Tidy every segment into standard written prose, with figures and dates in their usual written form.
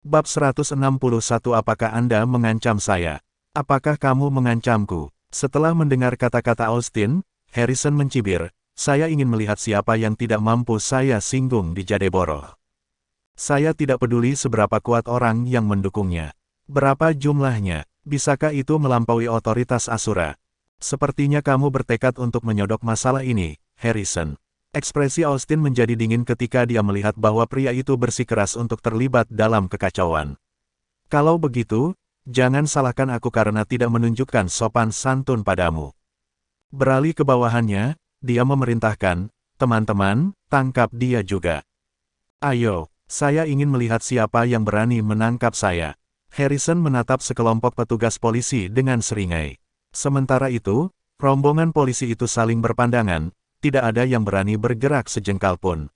Bab 161. Apakah Anda mengancam saya? Apakah kamu mengancamku? Setelah mendengar kata-kata Austin, Harrison mencibir, saya ingin melihat siapa yang tidak mampu saya singgung di Jadeboroh. Saya tidak peduli seberapa kuat orang yang mendukungnya. Berapa jumlahnya? Bisakah itu melampaui otoritas Asura? Sepertinya kamu bertekad untuk menyodok masalah ini, Harrison. Ekspresi Austin menjadi dingin ketika dia melihat bahwa pria itu bersikeras untuk terlibat dalam kekacauan. Kalau begitu, jangan salahkan aku karena tidak menunjukkan sopan santun padamu. Beralih ke bawahannya, dia memerintahkan, teman-teman, tangkap dia juga. Ayo, saya ingin melihat siapa yang berani menangkap saya. Harrison menatap sekelompok petugas polisi dengan seringai. Sementara itu, rombongan polisi itu saling berpandangan. Tidak ada yang berani bergerak sejengkal pun.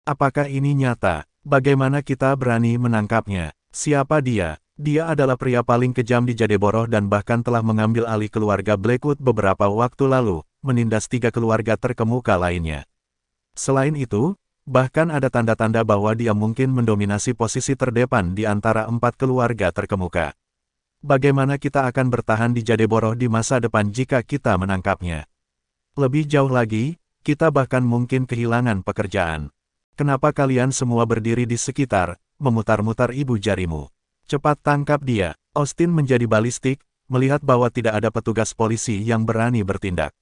Apakah ini nyata? Bagaimana kita berani menangkapnya? Siapa dia? Dia adalah pria paling kejam di Jadeboroh dan bahkan telah mengambil alih keluarga Blackwood beberapa waktu lalu, menindas 3 keluarga terkemuka lainnya. Selain itu, bahkan ada tanda-tanda bahwa dia mungkin mendominasi posisi terdepan di antara 4 keluarga terkemuka. Bagaimana kita akan bertahan di Jadeboroh di masa depan jika kita menangkapnya? Lebih jauh lagi, kita bahkan mungkin kehilangan pekerjaan. Kenapa kalian semua berdiri di sekitar, memutar-mutar ibu jarimu? Cepat tangkap dia. Austin menjadi balistik, melihat bahwa tidak ada petugas polisi yang berani bertindak.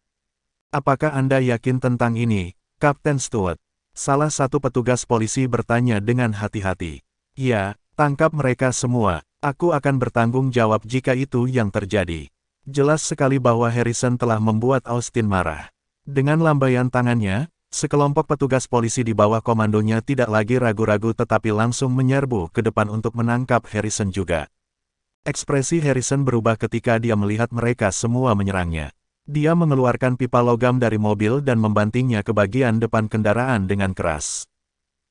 Apakah Anda yakin tentang ini, Kapten Stewart? Salah satu petugas polisi bertanya dengan hati-hati. Ya, tangkap mereka semua. Aku akan bertanggung jawab jika itu yang terjadi. Jelas sekali bahwa Harrison telah membuat Austin marah. Dengan lambaian tangannya, sekelompok petugas polisi di bawah komandonya tidak lagi ragu-ragu tetapi langsung menyerbu ke depan untuk menangkap Harrison juga. Ekspresi Harrison berubah ketika dia melihat mereka semua menyerangnya. Dia mengeluarkan pipa logam dari mobil dan membantingnya ke bagian depan kendaraan dengan keras.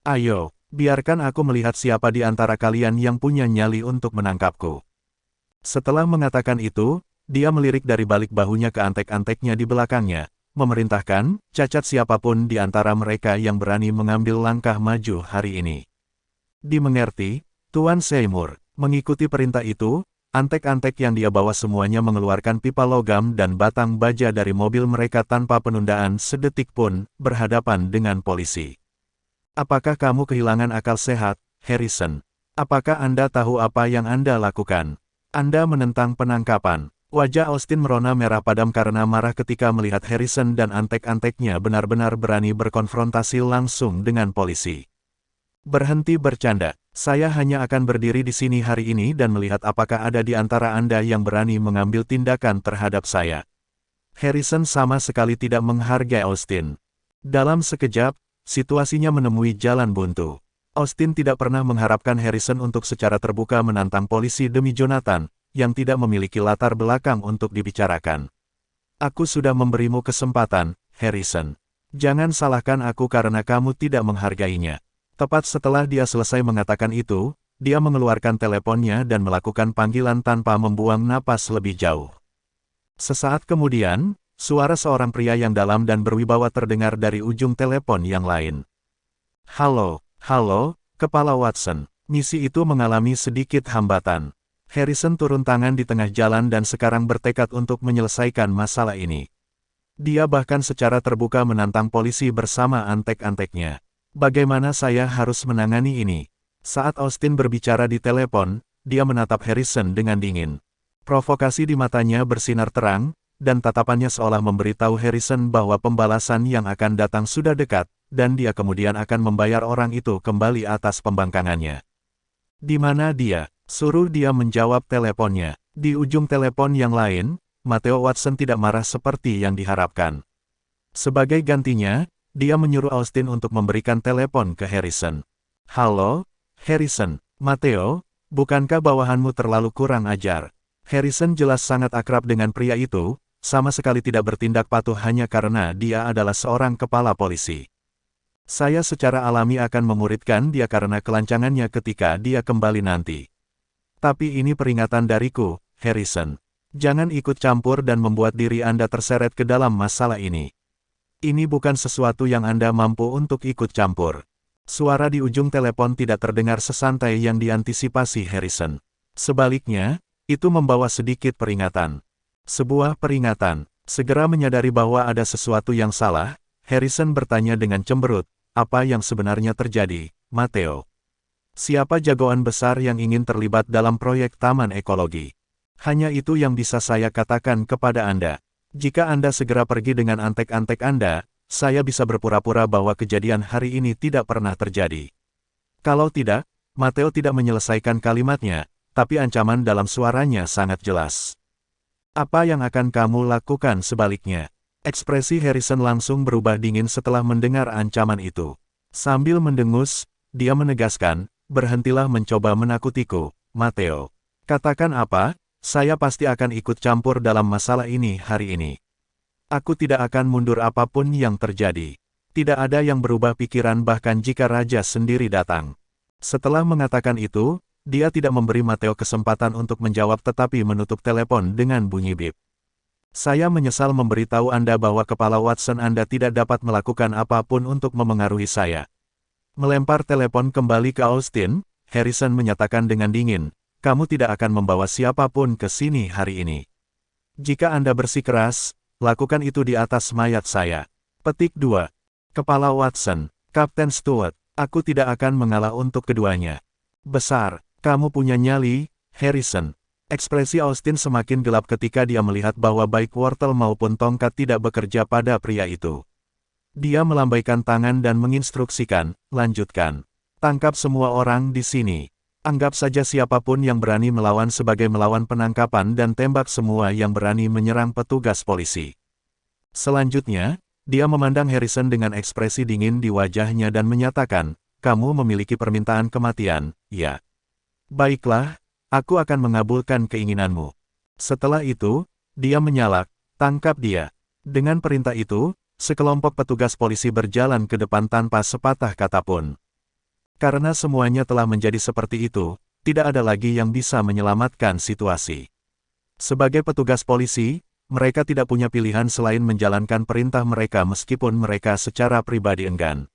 Ayo, biarkan aku melihat siapa di antara kalian yang punya nyali untuk menangkapku. Setelah mengatakan itu, dia melirik dari balik bahunya ke antek-anteknya di belakangnya, memerintahkan, cacat siapapun di antara mereka yang berani mengambil langkah maju hari ini. Dimengerti, Tuan Seymour. Mengikuti perintah itu, antek-antek yang dia bawa semuanya mengeluarkan pipa logam dan batang baja dari mobil mereka tanpa penundaan sedetik pun, berhadapan dengan polisi. Apakah kamu kehilangan akal sehat, Harrison? Apakah Anda tahu apa yang Anda lakukan? Anda menentang penangkapan. Wajah Austin merona merah padam karena marah ketika melihat Harrison dan antek-anteknya benar-benar berani berkonfrontasi langsung dengan polisi. Berhenti bercanda, saya hanya akan berdiri di sini hari ini dan melihat apakah ada di antara Anda yang berani mengambil tindakan terhadap saya. Harrison sama sekali tidak menghargai Austin. Dalam sekejap, situasinya menemui jalan buntu. Austin tidak pernah mengharapkan Harrison untuk secara terbuka menantang polisi demi Jonathan, yang tidak memiliki latar belakang untuk dibicarakan. Aku sudah memberimu kesempatan, Harrison. Jangan salahkan aku karena kamu tidak menghargainya. Tepat setelah dia selesai mengatakan itu, dia mengeluarkan teleponnya dan melakukan panggilan tanpa membuang napas lebih jauh. Sesaat kemudian, suara seorang pria yang dalam dan berwibawa terdengar dari ujung telepon yang lain. Halo, Kepala Watson. Misi itu mengalami sedikit hambatan. Harrison turun tangan di tengah jalan dan sekarang bertekad untuk menyelesaikan masalah ini. Dia bahkan secara terbuka menantang polisi bersama antek-anteknya. Bagaimana saya harus menangani ini? Saat Austin berbicara di telepon, dia menatap Harrison dengan dingin. Provokasi di matanya bersinar terang, dan tatapannya seolah memberitahu Harrison bahwa pembalasan yang akan datang sudah dekat, dan dia kemudian akan membayar orang itu kembali atas pembangkangannya. Di mana dia? Suruh dia menjawab teleponnya. Di ujung telepon yang lain, Matteo Watson tidak marah seperti yang diharapkan. Sebagai gantinya, dia menyuruh Austin untuk memberikan telepon ke Harrison. Halo, Harrison. Matteo, bukankah bawahanmu terlalu kurang ajar? Harrison jelas sangat akrab dengan pria itu, sama sekali tidak bertindak patuh hanya karena dia adalah seorang kepala polisi. Saya secara alami akan memuridkan dia karena kelancangannya ketika dia kembali nanti. Tapi ini peringatan dariku, Harrison. Jangan ikut campur dan membuat diri Anda terseret ke dalam masalah ini. Ini bukan sesuatu yang Anda mampu untuk ikut campur. Suara di ujung telepon tidak terdengar sesantai yang diantisipasi Harrison. Sebaliknya, itu membawa sedikit peringatan. Sebuah peringatan. Segera menyadari bahwa ada sesuatu yang salah, Harrison bertanya dengan cemberut, apa yang sebenarnya terjadi, Matteo? Siapa jagoan besar yang ingin terlibat dalam proyek taman ekologi? Hanya itu yang bisa saya katakan kepada Anda. Jika Anda segera pergi dengan antek-antek Anda, saya bisa berpura-pura bahwa kejadian hari ini tidak pernah terjadi. Kalau tidak, Matteo tidak menyelesaikan kalimatnya, tapi ancaman dalam suaranya sangat jelas. Apa yang akan kamu lakukan sebaliknya? Ekspresi Harrison langsung berubah dingin setelah mendengar ancaman itu. Sambil mendengus, dia menegaskan, berhentilah mencoba menakutiku, Matteo. Katakan apa, saya pasti akan ikut campur dalam masalah ini hari ini. Aku tidak akan mundur apapun yang terjadi. Tidak ada yang berubah pikiran bahkan jika raja sendiri datang. Setelah mengatakan itu, dia tidak memberi Matteo kesempatan untuk menjawab tetapi menutup telepon dengan bunyi bip. Saya menyesal memberitahu Anda bahwa kepala Watson Anda tidak dapat melakukan apapun untuk memengaruhi saya. Melempar telepon kembali ke Austin, Harrison menyatakan dengan dingin, kamu tidak akan membawa siapapun ke sini hari ini. Jika Anda bersikeras, lakukan itu di atas mayat saya. Petik 2. Kepala Watson, Kapten Stewart, aku tidak akan mengalah untuk keduanya. Besar. Kamu punya nyali, Harrison. Ekspresi Austin semakin gelap ketika dia melihat bahwa baik wortel maupun tongkat tidak bekerja pada pria itu. Dia melambaikan tangan dan menginstruksikan, lanjutkan. Tangkap semua orang di sini. Anggap saja siapapun yang berani melawan sebagai melawan penangkapan dan tembak semua yang berani menyerang petugas polisi. Selanjutnya, dia memandang Harrison dengan ekspresi dingin di wajahnya dan menyatakan, kamu memiliki permintaan kematian, ya. Baiklah, aku akan mengabulkan keinginanmu. Setelah itu, dia menyalak, tangkap dia. Dengan perintah itu, sekelompok petugas polisi berjalan ke depan tanpa sepatah kata pun. Karena semuanya telah menjadi seperti itu, tidak ada lagi yang bisa menyelamatkan situasi. Sebagai petugas polisi, mereka tidak punya pilihan selain menjalankan perintah mereka meskipun mereka secara pribadi enggan.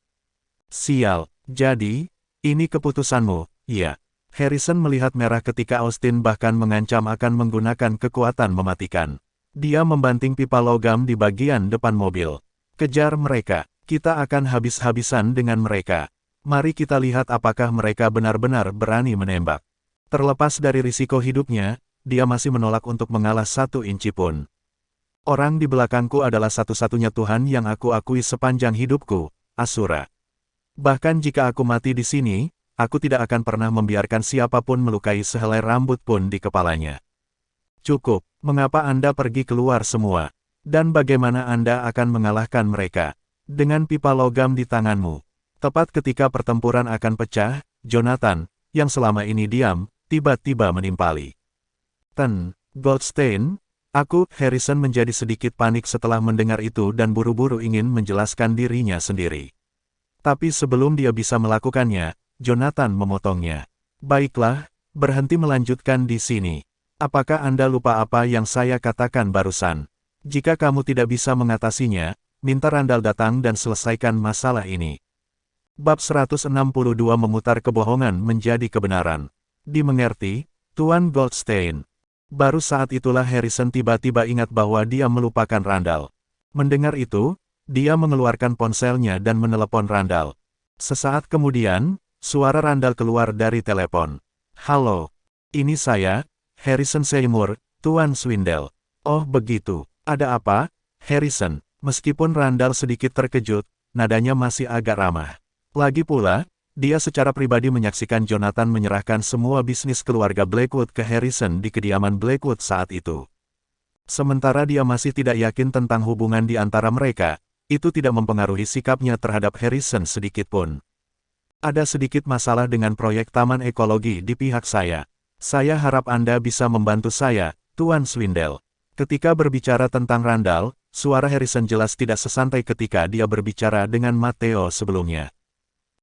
Sial, jadi, ini keputusanmu, iya. Harrison melihat merah ketika Austin bahkan mengancam akan menggunakan kekuatan mematikan. Dia membanting pipa logam di bagian depan mobil. Kejar mereka, kita akan habis-habisan dengan mereka. Mari kita lihat apakah mereka benar-benar berani menembak. Terlepas dari risiko hidupnya, dia masih menolak untuk mengalah 1 inci pun. Orang di belakangku adalah satu-satunya Tuhan yang aku akui sepanjang hidupku, Asura. Bahkan jika aku mati di sini, aku tidak akan pernah membiarkan siapapun melukai sehelai rambut pun di kepalanya. Cukup, mengapa Anda pergi keluar semua? Dan bagaimana Anda akan mengalahkan mereka? Dengan pipa logam di tanganmu. Tepat ketika pertempuran akan pecah, Jonathan, yang selama ini diam, tiba-tiba menimpali. Goldstein, Harrison menjadi sedikit panik setelah mendengar itu dan buru-buru ingin menjelaskan dirinya sendiri. Tapi sebelum dia bisa melakukannya, Jonathan memotongnya. Baiklah, berhenti melanjutkan di sini. Apakah Anda lupa apa yang saya katakan barusan? Jika kamu tidak bisa mengatasinya, minta Randall datang dan selesaikan masalah ini. Bab 162 memutar kebohongan menjadi kebenaran. Dimengerti, Tuan Goldstein. Baru saat itulah Harrison tiba-tiba ingat bahwa dia melupakan Randall. Mendengar itu, dia mengeluarkan ponselnya dan menelepon Randall. Sesaat kemudian, suara Randall keluar dari telepon. Halo, ini saya, Harrison Seymour, Tuan Swindell. Oh begitu, ada apa, Harrison? Meskipun Randall sedikit terkejut, nadanya masih agak ramah. Lagi pula, dia secara pribadi menyaksikan Jonathan menyerahkan semua bisnis keluarga Blackwood ke Harrison di kediaman Blackwood saat itu. Sementara dia masih tidak yakin tentang hubungan di antara mereka, itu tidak mempengaruhi sikapnya terhadap Harrison sedikitpun. Ada sedikit masalah dengan proyek taman ekologi di pihak saya. Saya harap Anda bisa membantu saya, Tuan Swindell. Ketika berbicara tentang Randall, suara Harrison jelas tidak sesantai ketika dia berbicara dengan Matteo sebelumnya.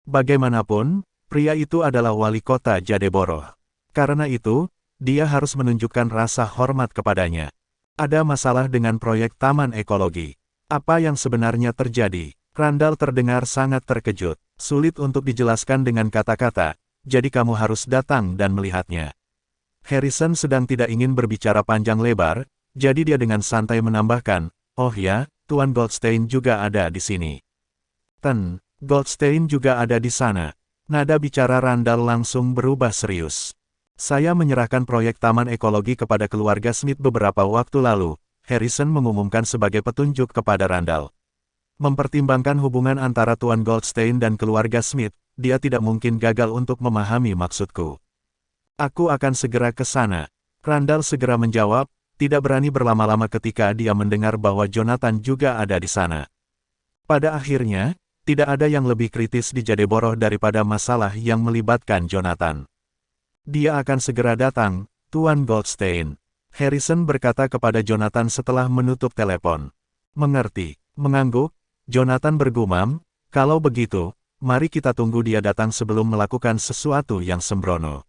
Bagaimanapun, pria itu adalah wali kota Jadeborough. Karena itu, dia harus menunjukkan rasa hormat kepadanya. Ada masalah dengan proyek taman ekologi. Apa yang sebenarnya terjadi? Randall terdengar sangat terkejut. Sulit untuk dijelaskan dengan kata-kata, jadi kamu harus datang dan melihatnya. Harrison sedang tidak ingin berbicara panjang lebar, jadi dia dengan santai menambahkan, oh ya, Tuan Goldstein juga ada di sini. Goldstein juga ada di sana. Nada bicara Randall langsung berubah serius. Saya menyerahkan proyek Taman Ekologi kepada keluarga Smith beberapa waktu lalu, Harrison mengumumkan sebagai petunjuk kepada Randall. Mempertimbangkan hubungan antara Tuan Goldstein dan keluarga Smith, dia tidak mungkin gagal untuk memahami maksudku. Aku akan segera ke sana. Randall segera menjawab, tidak berani berlama-lama ketika dia mendengar bahwa Jonathan juga ada di sana. Pada akhirnya, tidak ada yang lebih kritis di Jadeborough daripada masalah yang melibatkan Jonathan. Dia akan segera datang, Tuan Goldstein. Harrison berkata kepada Jonathan setelah menutup telepon. Mengerti, mengangguk, Jonathan bergumam, kalau begitu, mari kita tunggu dia datang sebelum melakukan sesuatu yang sembrono.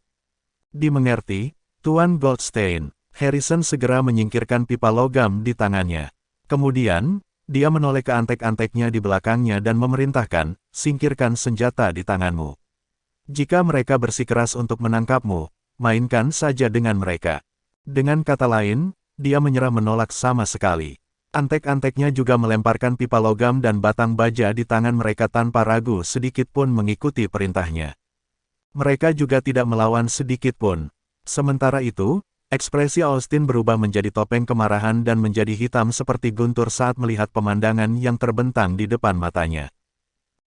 Dimengerti, Tuan Goldstein. Harrison segera menyingkirkan pipa logam di tangannya. Kemudian, dia menoleh ke antek-anteknya di belakangnya dan memerintahkan, singkirkan senjata di tanganmu. Jika mereka bersikeras untuk menangkapmu, mainkan saja dengan mereka. Dengan kata lain, dia menyerah menolak sama sekali. Antek-anteknya juga melemparkan pipa logam dan batang baja di tangan mereka tanpa ragu sedikit pun mengikuti perintahnya. Mereka juga tidak melawan sedikit pun. Sementara itu, ekspresi Austin berubah menjadi topeng kemarahan dan menjadi hitam seperti guntur saat melihat pemandangan yang terbentang di depan matanya.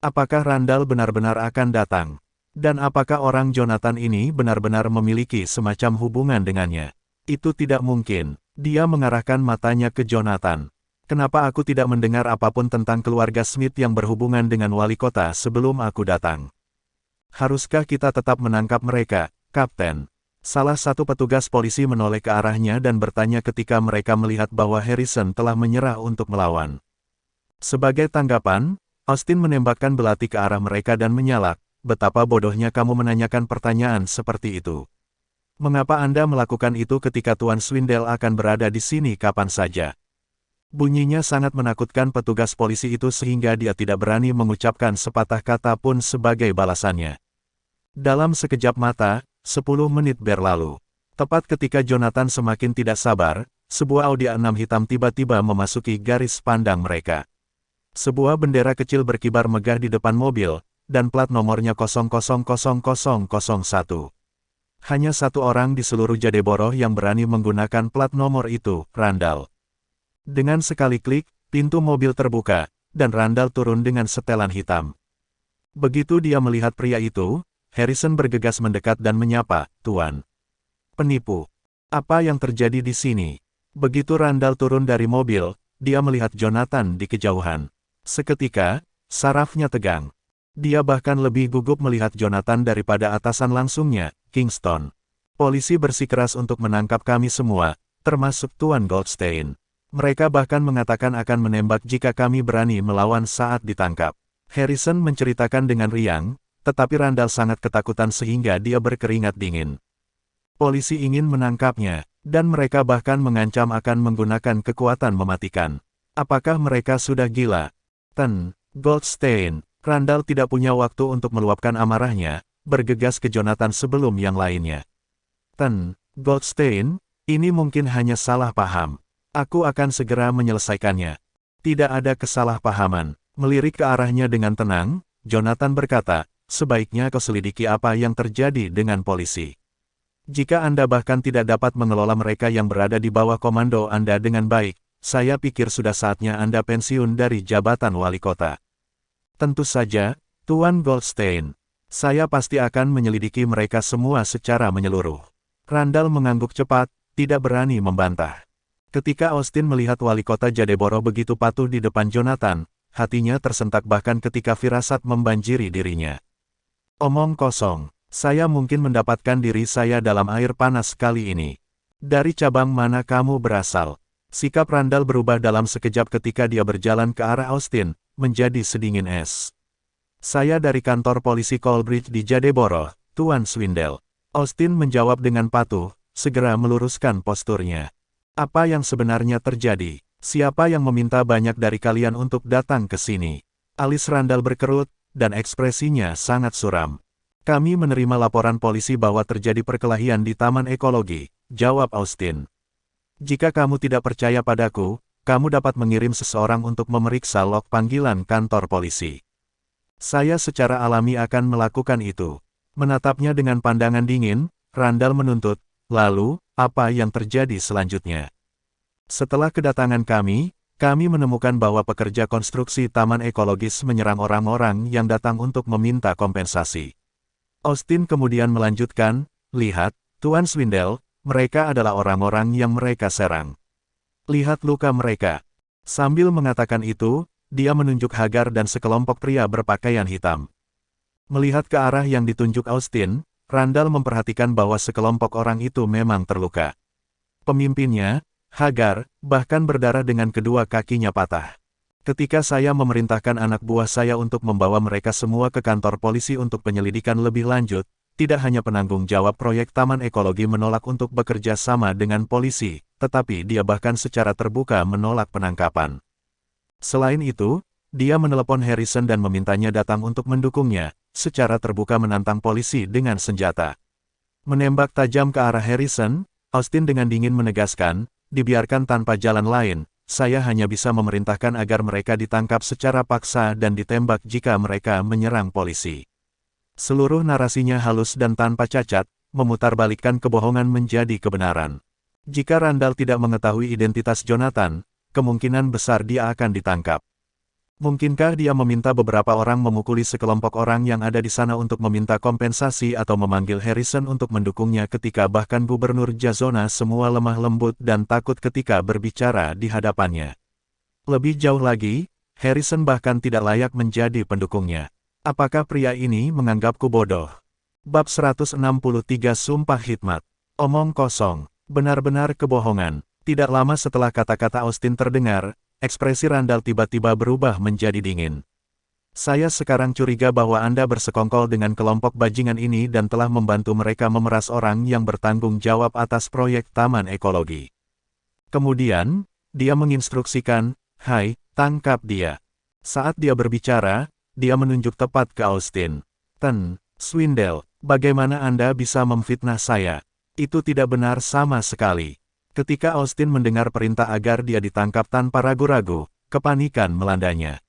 Apakah Randall benar-benar akan datang? Dan apakah orang Jonathan ini benar-benar memiliki semacam hubungan dengannya? Itu tidak mungkin. Dia mengarahkan matanya ke Jonathan. Kenapa aku tidak mendengar apapun tentang keluarga Smith yang berhubungan dengan wali kota sebelum aku datang? Haruskah kita tetap menangkap mereka, Kapten? Salah satu petugas polisi menoleh ke arahnya dan bertanya ketika mereka melihat bahwa Harrison telah menyerah untuk melawan. Sebagai tanggapan, Austin menembakkan belati ke arah mereka dan menyalak, betapa bodohnya kamu menanyakan pertanyaan seperti itu. Mengapa Anda melakukan itu ketika Tuan Swindell akan berada di sini kapan saja? Bunyinya sangat menakutkan petugas polisi itu sehingga dia tidak berani mengucapkan sepatah kata pun sebagai balasannya. Dalam sekejap mata, 10 menit berlalu. Tepat ketika Jonathan semakin tidak sabar, sebuah Audi A6 hitam tiba-tiba memasuki garis pandang mereka. Sebuah bendera kecil berkibar megah di depan mobil, dan plat nomornya 000001. Hanya satu orang di seluruh Jadeborough yang berani menggunakan plat nomor itu, Randall. Dengan sekali klik, pintu mobil terbuka, dan Randall turun dengan setelan hitam. Begitu dia melihat pria itu, Harrison bergegas mendekat dan menyapa, Tuan. Penipu. Apa yang terjadi di sini? Begitu Randall turun dari mobil, dia melihat Jonathan di kejauhan. Seketika, sarafnya tegang. Dia bahkan lebih gugup melihat Jonathan daripada atasan langsungnya, Kingston. Polisi bersikeras untuk menangkap kami semua, termasuk Tuan Goldstein. Mereka bahkan mengatakan akan menembak jika kami berani melawan saat ditangkap. Harrison menceritakan dengan riang, tetapi Randall sangat ketakutan sehingga dia berkeringat dingin. Polisi ingin menangkapnya, dan mereka bahkan mengancam akan menggunakan kekuatan mematikan. Apakah mereka sudah gila? Goldstein. Randall tidak punya waktu untuk meluapkan amarahnya, bergegas ke Jonathan sebelum yang lainnya. Goldstein, ini mungkin hanya salah paham. Aku akan segera menyelesaikannya. Tidak ada kesalahpahaman. Melirik ke arahnya dengan tenang, Jonathan berkata, sebaiknya kau selidiki apa yang terjadi dengan polisi. Jika Anda bahkan tidak dapat mengelola mereka yang berada di bawah komando Anda dengan baik, saya pikir sudah saatnya Anda pensiun dari jabatan wali kota. Tentu saja, Tuan Goldstein. Saya pasti akan menyelidiki mereka semua secara menyeluruh. Randall mengangguk cepat, tidak berani membantah. Ketika Austin melihat wali kota Jadeborough begitu patuh di depan Jonathan, hatinya tersentak bahkan ketika firasat membanjiri dirinya. Omong kosong, saya mungkin mendapatkan diri saya dalam air panas kali ini. Dari cabang mana kamu berasal? Sikap Randall berubah dalam sekejap ketika dia berjalan ke arah Austin, menjadi sedingin es. Saya dari kantor polisi Coleridge di Jadeborough, Tuan Swindell. Austin menjawab dengan patuh, segera meluruskan posturnya. Apa yang sebenarnya terjadi? Siapa yang meminta banyak dari kalian untuk datang ke sini? Alis Randall berkerut, dan ekspresinya sangat suram. Kami menerima laporan polisi bahwa terjadi perkelahian di Taman Ekologi, jawab Austin. Jika kamu tidak percaya padaku, kamu dapat mengirim seseorang untuk memeriksa log panggilan kantor polisi. Saya secara alami akan melakukan itu. Menatapnya dengan pandangan dingin, Randall menuntut, lalu, apa yang terjadi selanjutnya? Setelah kedatangan kami menemukan bahwa pekerja konstruksi taman ekologis menyerang orang-orang yang datang untuk meminta kompensasi. Austin kemudian melanjutkan, lihat, Tuan Swindell, mereka adalah orang-orang yang mereka serang. Lihat luka mereka. Sambil mengatakan itu, dia menunjuk Hagar dan sekelompok pria berpakaian hitam. Melihat ke arah yang ditunjuk Austin, Randall memperhatikan bahwa sekelompok orang itu memang terluka. Pemimpinnya, Hagar, bahkan berdarah dengan kedua kakinya patah. Ketika saya memerintahkan anak buah saya untuk membawa mereka semua ke kantor polisi untuk penyelidikan lebih lanjut, tidak hanya penanggung jawab proyek Taman Ekologi menolak untuk bekerja sama dengan polisi, tetapi dia bahkan secara terbuka menolak penangkapan. Selain itu, dia menelepon Harrison dan memintanya datang untuk mendukungnya, secara terbuka menantang polisi dengan senjata. Menembak tajam ke arah Harrison, Austin dengan dingin menegaskan, dibiarkan tanpa jalan lain, saya hanya bisa memerintahkan agar mereka ditangkap secara paksa dan ditembak jika mereka menyerang polisi. Seluruh narasinya halus dan tanpa cacat, memutarbalikkan kebohongan menjadi kebenaran. Jika Randall tidak mengetahui identitas Jonathan, kemungkinan besar dia akan ditangkap. Mungkinkah dia meminta beberapa orang memukuli sekelompok orang yang ada di sana untuk meminta kompensasi atau memanggil Harrison untuk mendukungnya ketika bahkan Gubernur Jazona semua lemah lembut dan takut ketika berbicara di hadapannya. Lebih jauh lagi, Harrison bahkan tidak layak menjadi pendukungnya. Apakah pria ini menganggapku bodoh? Bab 163 Sumpah Hikmat. Omong kosong. Benar-benar kebohongan. Tidak lama setelah kata-kata Austin terdengar, ekspresi Randall tiba-tiba berubah menjadi dingin. Saya sekarang curiga bahwa Anda bersekongkol dengan kelompok bajingan ini dan telah membantu mereka memeras orang yang bertanggung jawab atas proyek Taman Ekologi. Kemudian, dia menginstruksikan, "Hai, tangkap dia." Saat dia berbicara, dia menunjuk tepat ke Austin. Swindell, bagaimana Anda bisa memfitnah saya? Itu tidak benar sama sekali." Ketika Austin mendengar perintah agar dia ditangkap tanpa ragu-ragu, kepanikan melandanya.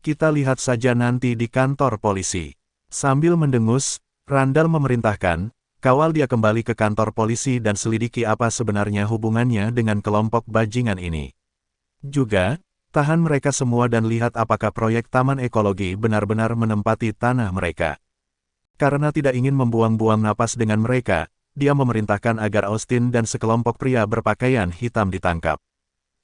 "Kita lihat saja nanti di kantor polisi." Sambil mendengus, Randall memerintahkan, kawal dia kembali ke kantor polisi dan selidiki apa sebenarnya hubungannya dengan kelompok bajingan ini. Juga, tahan mereka semua dan lihat apakah proyek Taman Ekologi benar-benar menempati tanah mereka. Karena tidak ingin membuang-buang napas dengan mereka, dia memerintahkan agar Austin dan sekelompok pria berpakaian hitam ditangkap.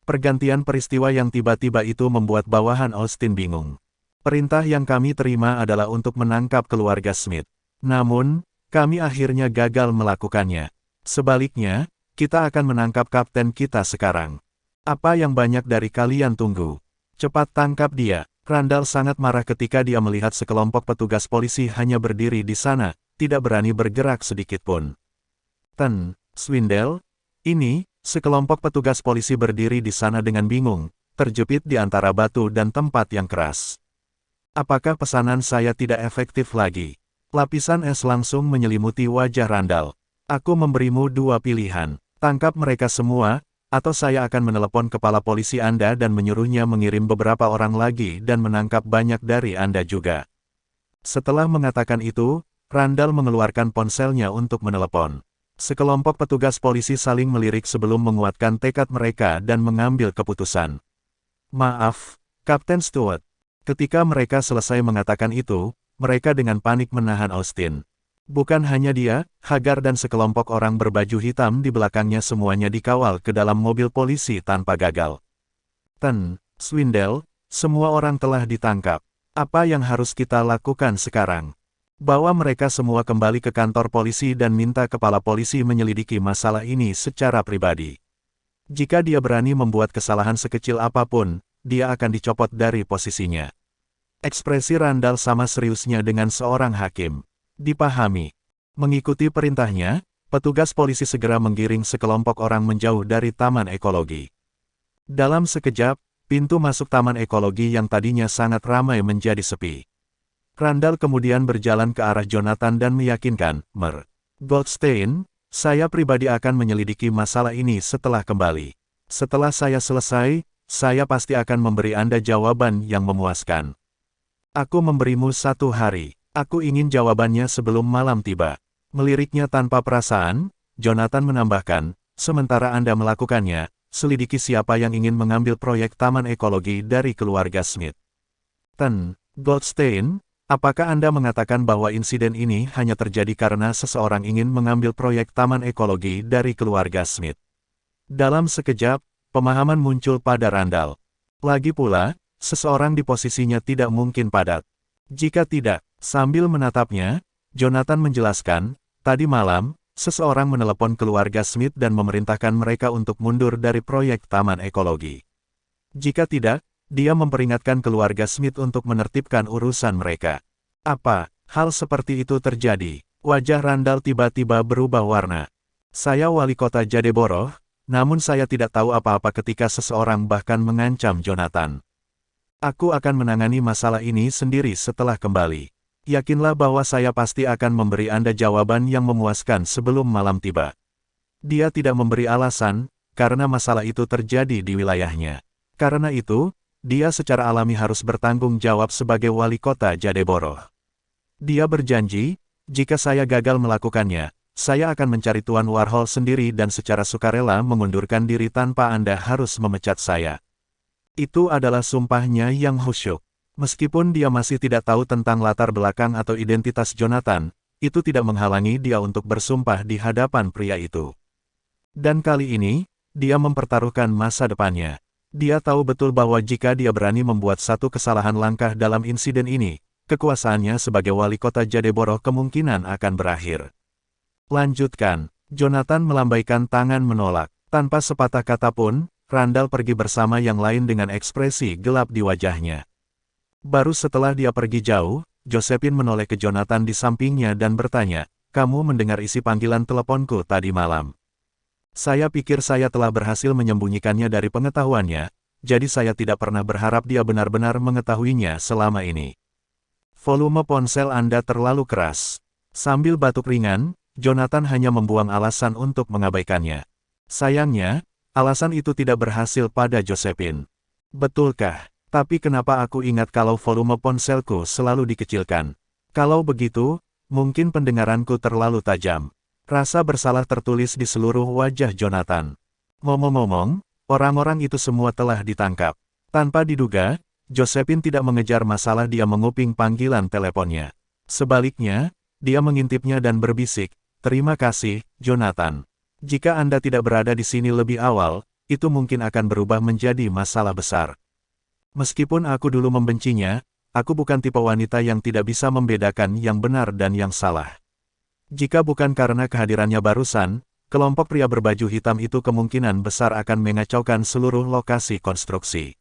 Pergantian peristiwa yang tiba-tiba itu membuat bawahan Austin bingung. Perintah yang kami terima adalah untuk menangkap keluarga Smith. Namun, kami akhirnya gagal melakukannya. Sebaliknya, kita akan menangkap kapten kita sekarang. Apa yang banyak dari kalian tunggu? Cepat tangkap dia. Randall sangat marah ketika dia melihat sekelompok petugas polisi hanya berdiri di sana, tidak berani bergerak sedikit pun. Swindell, ini, sekelompok petugas polisi berdiri di sana dengan bingung, terjepit di antara batu dan tempat yang keras. Apakah pesanan saya tidak efektif lagi? Lapisan es langsung menyelimuti wajah Randall. Aku memberimu dua pilihan, tangkap mereka semua, atau saya akan menelepon kepala polisi Anda dan menyuruhnya mengirim beberapa orang lagi dan menangkap banyak dari Anda juga. Setelah mengatakan itu, Randall mengeluarkan ponselnya untuk menelepon. Sekelompok petugas polisi saling melirik sebelum menguatkan tekad mereka dan mengambil keputusan. "Maaf, Kapten Stewart." Ketika mereka selesai mengatakan itu, mereka dengan panik menahan Austin. Bukan hanya dia, Hagar dan sekelompok orang berbaju hitam di belakangnya semuanya dikawal ke dalam mobil polisi tanpa gagal. Swindell, semua orang telah ditangkap. Apa yang harus kita lakukan sekarang? Bawa mereka semua kembali ke kantor polisi dan minta kepala polisi menyelidiki masalah ini secara pribadi. Jika dia berani membuat kesalahan sekecil apapun, dia akan dicopot dari posisinya. Ekspresi Randall sama seriusnya dengan seorang hakim. Dipahami. Mengikuti perintahnya, petugas polisi segera menggiring sekelompok orang menjauh dari Taman Ekologi. Dalam sekejap, pintu masuk Taman Ekologi yang tadinya sangat ramai menjadi sepi. Randall kemudian berjalan ke arah Jonathan dan meyakinkan, Goldstein, saya pribadi akan menyelidiki masalah ini setelah kembali. Setelah saya selesai, saya pasti akan memberi Anda jawaban yang memuaskan. Aku memberimu 1 hari. Aku ingin jawabannya sebelum malam tiba. Meliriknya tanpa perasaan, Jonathan menambahkan, sementara Anda melakukannya, selidiki siapa yang ingin mengambil proyek Taman Ekologi dari keluarga Smith. Goldstein, apakah Anda mengatakan bahwa insiden ini hanya terjadi karena seseorang ingin mengambil proyek Taman Ekologi dari keluarga Smith? Dalam sekejap, pemahaman muncul pada Randall. Lagi pula, seseorang di posisinya tidak mungkin padat. Jika tidak, sambil menatapnya, Jonathan menjelaskan, tadi malam, seseorang menelepon keluarga Smith dan memerintahkan mereka untuk mundur dari proyek Taman Ekologi. Jika tidak, dia memperingatkan keluarga Smith untuk menertibkan urusan mereka. Apa hal seperti itu terjadi? Wajah Randall tiba-tiba berubah warna. Saya wali kota Jadeborough, namun saya tidak tahu apa-apa ketika seseorang bahkan mengancam Jonathan. Aku akan menangani masalah ini sendiri setelah kembali. Yakinlah bahwa saya pasti akan memberi Anda jawaban yang memuaskan sebelum malam tiba. Dia tidak memberi alasan, karena masalah itu terjadi di wilayahnya. Karena itu, dia secara alami harus bertanggung jawab sebagai wali kota Jadeborough. Dia berjanji, jika saya gagal melakukannya, saya akan mencari Tuan Warhol sendiri dan secara sukarela mengundurkan diri tanpa Anda harus memecat saya. Itu adalah sumpahnya yang khusyuk. Meskipun dia masih tidak tahu tentang latar belakang atau identitas Jonathan, itu tidak menghalangi dia untuk bersumpah di hadapan pria itu. Dan kali ini, dia mempertaruhkan masa depannya. Dia tahu betul bahwa jika dia berani membuat satu kesalahan langkah dalam insiden ini, kekuasaannya sebagai wali kota Jadeborough kemungkinan akan berakhir. Lanjutkan. Jonathan melambaikan tangan menolak. Tanpa sepatah kata pun, Randall pergi bersama yang lain dengan ekspresi gelap di wajahnya. Baru setelah dia pergi jauh, Josephine menoleh ke Jonathan di sampingnya dan bertanya, "Kamu mendengar isi panggilan teleponku tadi malam?" Saya pikir saya telah berhasil menyembunyikannya dari pengetahuannya, jadi saya tidak pernah berharap dia benar-benar mengetahuinya selama ini. Volume ponsel Anda terlalu keras. Sambil batuk ringan, Jonathan hanya membuang alasan untuk mengabaikannya. Sayangnya, alasan itu tidak berhasil pada Josephine. Betulkah? Tapi kenapa aku ingat kalau volume ponselku selalu dikecilkan? Kalau begitu, mungkin pendengaranku terlalu tajam. Rasa bersalah tertulis di seluruh wajah Jonathan. Ngomong-ngomong, orang-orang itu semua telah ditangkap. Tanpa diduga, Josephine tidak mengejar masalah dia menguping panggilan teleponnya. Sebaliknya, dia mengintipnya dan berbisik, "Terima kasih, Jonathan. Jika Anda tidak berada di sini lebih awal, itu mungkin akan berubah menjadi masalah besar." Meskipun aku dulu membencinya, aku bukan tipe wanita yang tidak bisa membedakan yang benar dan yang salah. Jika bukan karena kehadirannya barusan, kelompok pria berbaju hitam itu kemungkinan besar akan mengacaukan seluruh lokasi konstruksi.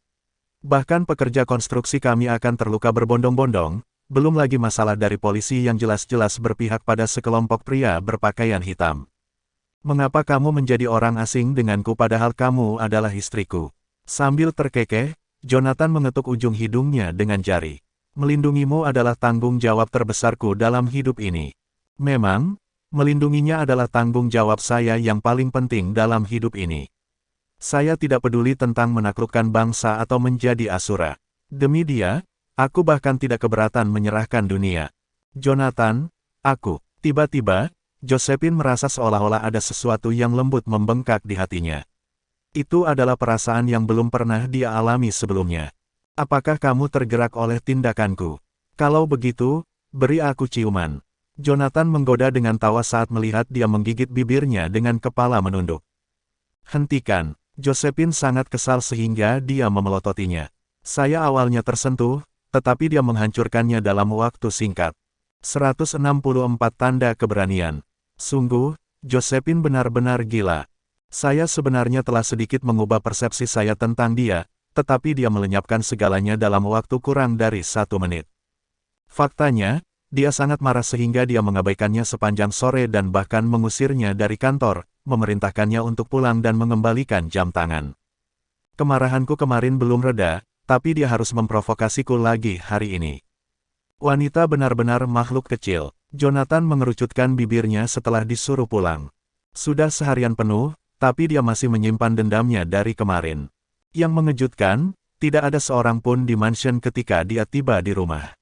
Bahkan pekerja konstruksi kami akan terluka berbondong-bondong, belum lagi masalah dari polisi yang jelas-jelas berpihak pada sekelompok pria berpakaian hitam. "Mengapa kamu menjadi orang asing denganku padahal kamu adalah istriku?" Sambil terkekeh, Jonathan mengetuk ujung hidungnya dengan jari. "Melindungimu adalah tanggung jawab terbesarku dalam hidup ini." Memang, melindunginya adalah tanggung jawab saya yang paling penting dalam hidup ini. Saya tidak peduli tentang menaklukkan bangsa atau menjadi asura. Demi dia, aku bahkan tidak keberatan menyerahkan dunia. Jonathan, aku. Tiba-tiba, Josephine merasa seolah-olah ada sesuatu yang lembut membengkak di hatinya. Itu adalah perasaan yang belum pernah dia alami sebelumnya. "Apakah kamu tergerak oleh tindakanku? Kalau begitu, beri aku ciuman." Jonathan menggoda dengan tawa saat melihat dia menggigit bibirnya dengan kepala menunduk. "Hentikan." Josephine sangat kesal sehingga dia memelototinya. "Saya awalnya tersentuh, tetapi dia menghancurkannya dalam waktu singkat." 164 tanda keberanian. Sungguh, Josephine benar-benar gila. Saya sebenarnya telah sedikit mengubah persepsi saya tentang dia, tetapi dia melenyapkan segalanya dalam waktu kurang dari 1 menit. Faktanya, dia sangat marah sehingga dia mengabaikannya sepanjang sore dan bahkan mengusirnya dari kantor, memerintahkannya untuk pulang dan mengembalikan jam tangan. Kemarahanku kemarin belum reda, tapi dia harus memprovokasiku lagi hari ini. Wanita benar-benar makhluk kecil. Jonathan mengerucutkan bibirnya setelah disuruh pulang. Sudah seharian penuh, tapi dia masih menyimpan dendamnya dari kemarin. Yang mengejutkan, tidak ada seorang pun di mansion ketika dia tiba di rumah.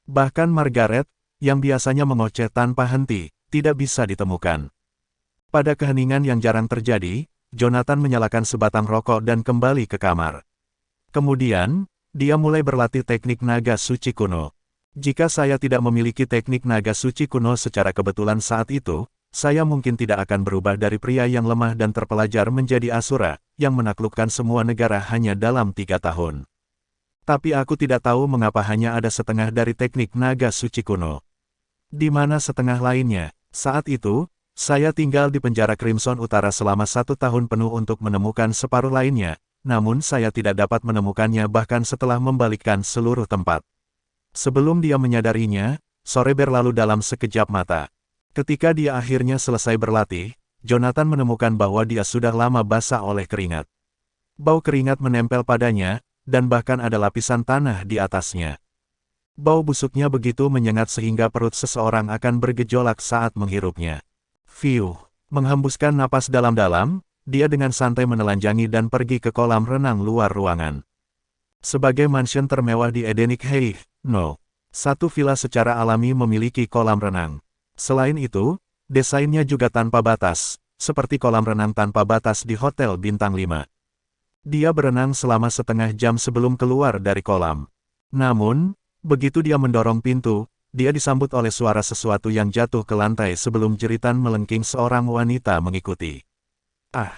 Bahkan Margaret, yang biasanya mengoceh tanpa henti, tidak bisa ditemukan. Pada keheningan yang jarang terjadi, Jonathan menyalakan sebatang rokok dan kembali ke kamar. Kemudian, dia mulai berlatih teknik naga suci kuno. Jika saya tidak memiliki teknik naga suci kuno secara kebetulan saat itu, saya mungkin tidak akan berubah dari pria yang lemah dan terpelajar menjadi Asura, yang menaklukkan semua negara hanya dalam 3 tahun. Tapi aku tidak tahu mengapa hanya ada setengah dari teknik naga suci kuno. Di mana setengah lainnya? Saat itu, saya tinggal di penjara Crimson Utara selama 1 tahun penuh untuk menemukan separuh lainnya, namun saya tidak dapat menemukannya bahkan setelah membalikkan seluruh tempat. Sebelum dia menyadarinya, sore berlalu dalam sekejap mata. Ketika dia akhirnya selesai berlatih, Jonathan menemukan bahwa dia sudah lama basah oleh keringat. Bau keringat menempel padanya, dan bahkan ada lapisan tanah di atasnya. Bau busuknya begitu menyengat sehingga perut seseorang akan bergejolak saat menghirupnya. Fiuh, menghembuskan napas dalam-dalam, dia dengan santai menelanjangi dan pergi ke kolam renang luar ruangan. Sebagai mansion termewah di Edenic Heights, No. 1 villa secara alami memiliki kolam renang. Selain itu, desainnya juga tanpa batas, seperti kolam renang tanpa batas di Hotel Bintang 5. Dia berenang selama setengah jam sebelum keluar dari kolam. Namun, begitu dia mendorong pintu, dia disambut oleh suara sesuatu yang jatuh ke lantai sebelum jeritan melengking seorang wanita mengikuti. "Ah,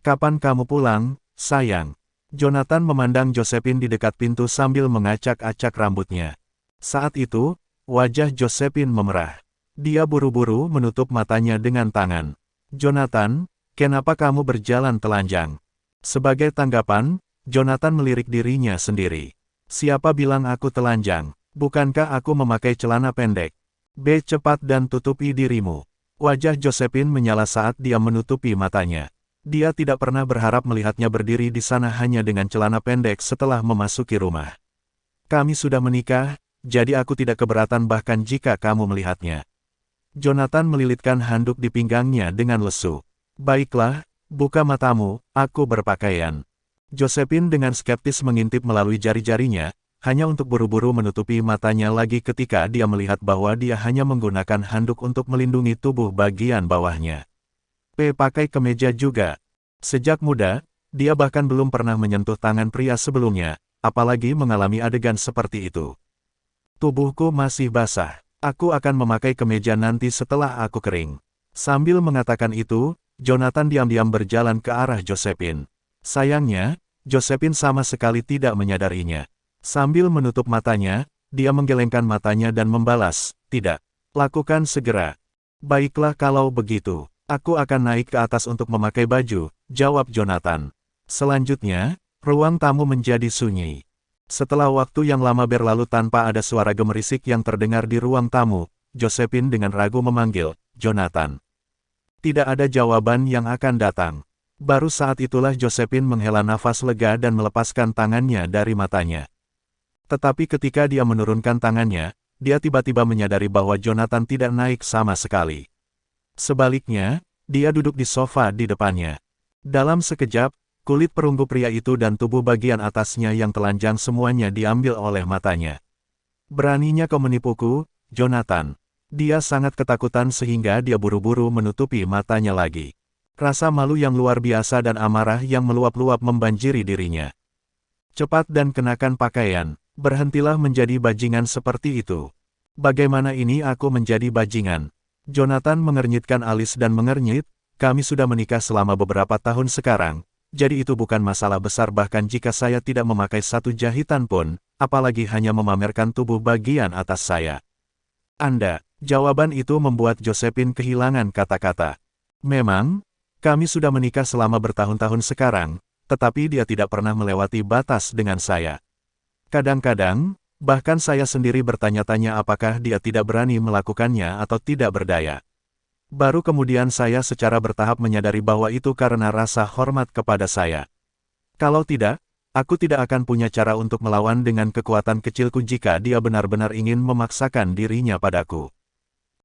kapan kamu pulang, sayang?" Jonathan memandang Josephine di dekat pintu sambil mengacak-acak rambutnya. Saat itu, wajah Josephine memerah. Dia buru-buru menutup matanya dengan tangan. "Jonathan, kenapa kamu berjalan telanjang?" Sebagai tanggapan, Jonathan melirik dirinya sendiri. "Siapa bilang aku telanjang? Bukankah aku memakai celana pendek? Cepat dan tutupi dirimu." Wajah Josephine menyala saat dia menutupi matanya. Dia tidak pernah berharap melihatnya berdiri di sana hanya dengan celana pendek setelah memasuki rumah. "Kami sudah menikah, jadi aku tidak keberatan bahkan jika kamu melihatnya." Jonathan melilitkan handuk di pinggangnya dengan lesu. "Baiklah, buka matamu, aku berpakaian." Josephine dengan skeptis mengintip melalui jari-jarinya, hanya untuk buru-buru menutupi matanya lagi ketika dia melihat bahwa dia hanya menggunakan handuk untuk melindungi tubuh bagian bawahnya. Pakai kemeja juga. Sejak muda, dia bahkan belum pernah menyentuh tangan pria sebelumnya, apalagi mengalami adegan seperti itu. "Tubuhku masih basah. Aku akan memakai kemeja nanti setelah aku kering." Sambil mengatakan itu, Jonathan diam-diam berjalan ke arah Josephine. Sayangnya, Josephine sama sekali tidak menyadarinya. Sambil menutup matanya, dia menggelengkan matanya dan membalas, "Tidak. Lakukan segera." "Baiklah kalau begitu. Aku akan naik ke atas untuk memakai baju," jawab Jonathan. Selanjutnya, ruang tamu menjadi sunyi. Setelah waktu yang lama berlalu tanpa ada suara gemerisik yang terdengar di ruang tamu, Josephine dengan ragu memanggil, "Jonathan." Tidak ada jawaban yang akan datang. Baru saat itulah Josephine menghela nafas lega dan melepaskan tangannya dari matanya. Tetapi ketika dia menurunkan tangannya, dia tiba-tiba menyadari bahwa Jonathan tidak naik sama sekali. Sebaliknya, dia duduk di sofa di depannya. Dalam sekejap, kulit perunggu pria itu dan tubuh bagian atasnya yang telanjang semuanya diambil oleh matanya. "Beraninya kau menipuku, Jonathan." Dia sangat ketakutan sehingga dia buru-buru menutupi matanya lagi. Rasa malu yang luar biasa dan amarah yang meluap-luap membanjiri dirinya. "Cepat dan kenakan pakaian, berhentilah menjadi bajingan seperti itu." "Bagaimana ini aku menjadi bajingan?" Jonathan mengernyitkan alis dan mengernyit, "Kami sudah menikah selama beberapa tahun sekarang, jadi itu bukan masalah besar bahkan jika saya tidak memakai satu jahitan pun, apalagi hanya memamerkan tubuh bagian atas saya." "Anda," jawaban itu membuat Josephine kehilangan kata-kata. "Memang, kami sudah menikah selama bertahun-tahun sekarang, tetapi dia tidak pernah melewati batas dengan saya. Kadang-kadang, bahkan saya sendiri bertanya-tanya apakah dia tidak berani melakukannya atau tidak berdaya. Baru kemudian saya secara bertahap menyadari bahwa itu karena rasa hormat kepada saya. Kalau tidak, Aku tidak akan punya cara untuk melawan dengan kekuatan kecilku jika dia benar-benar ingin memaksakan dirinya padaku.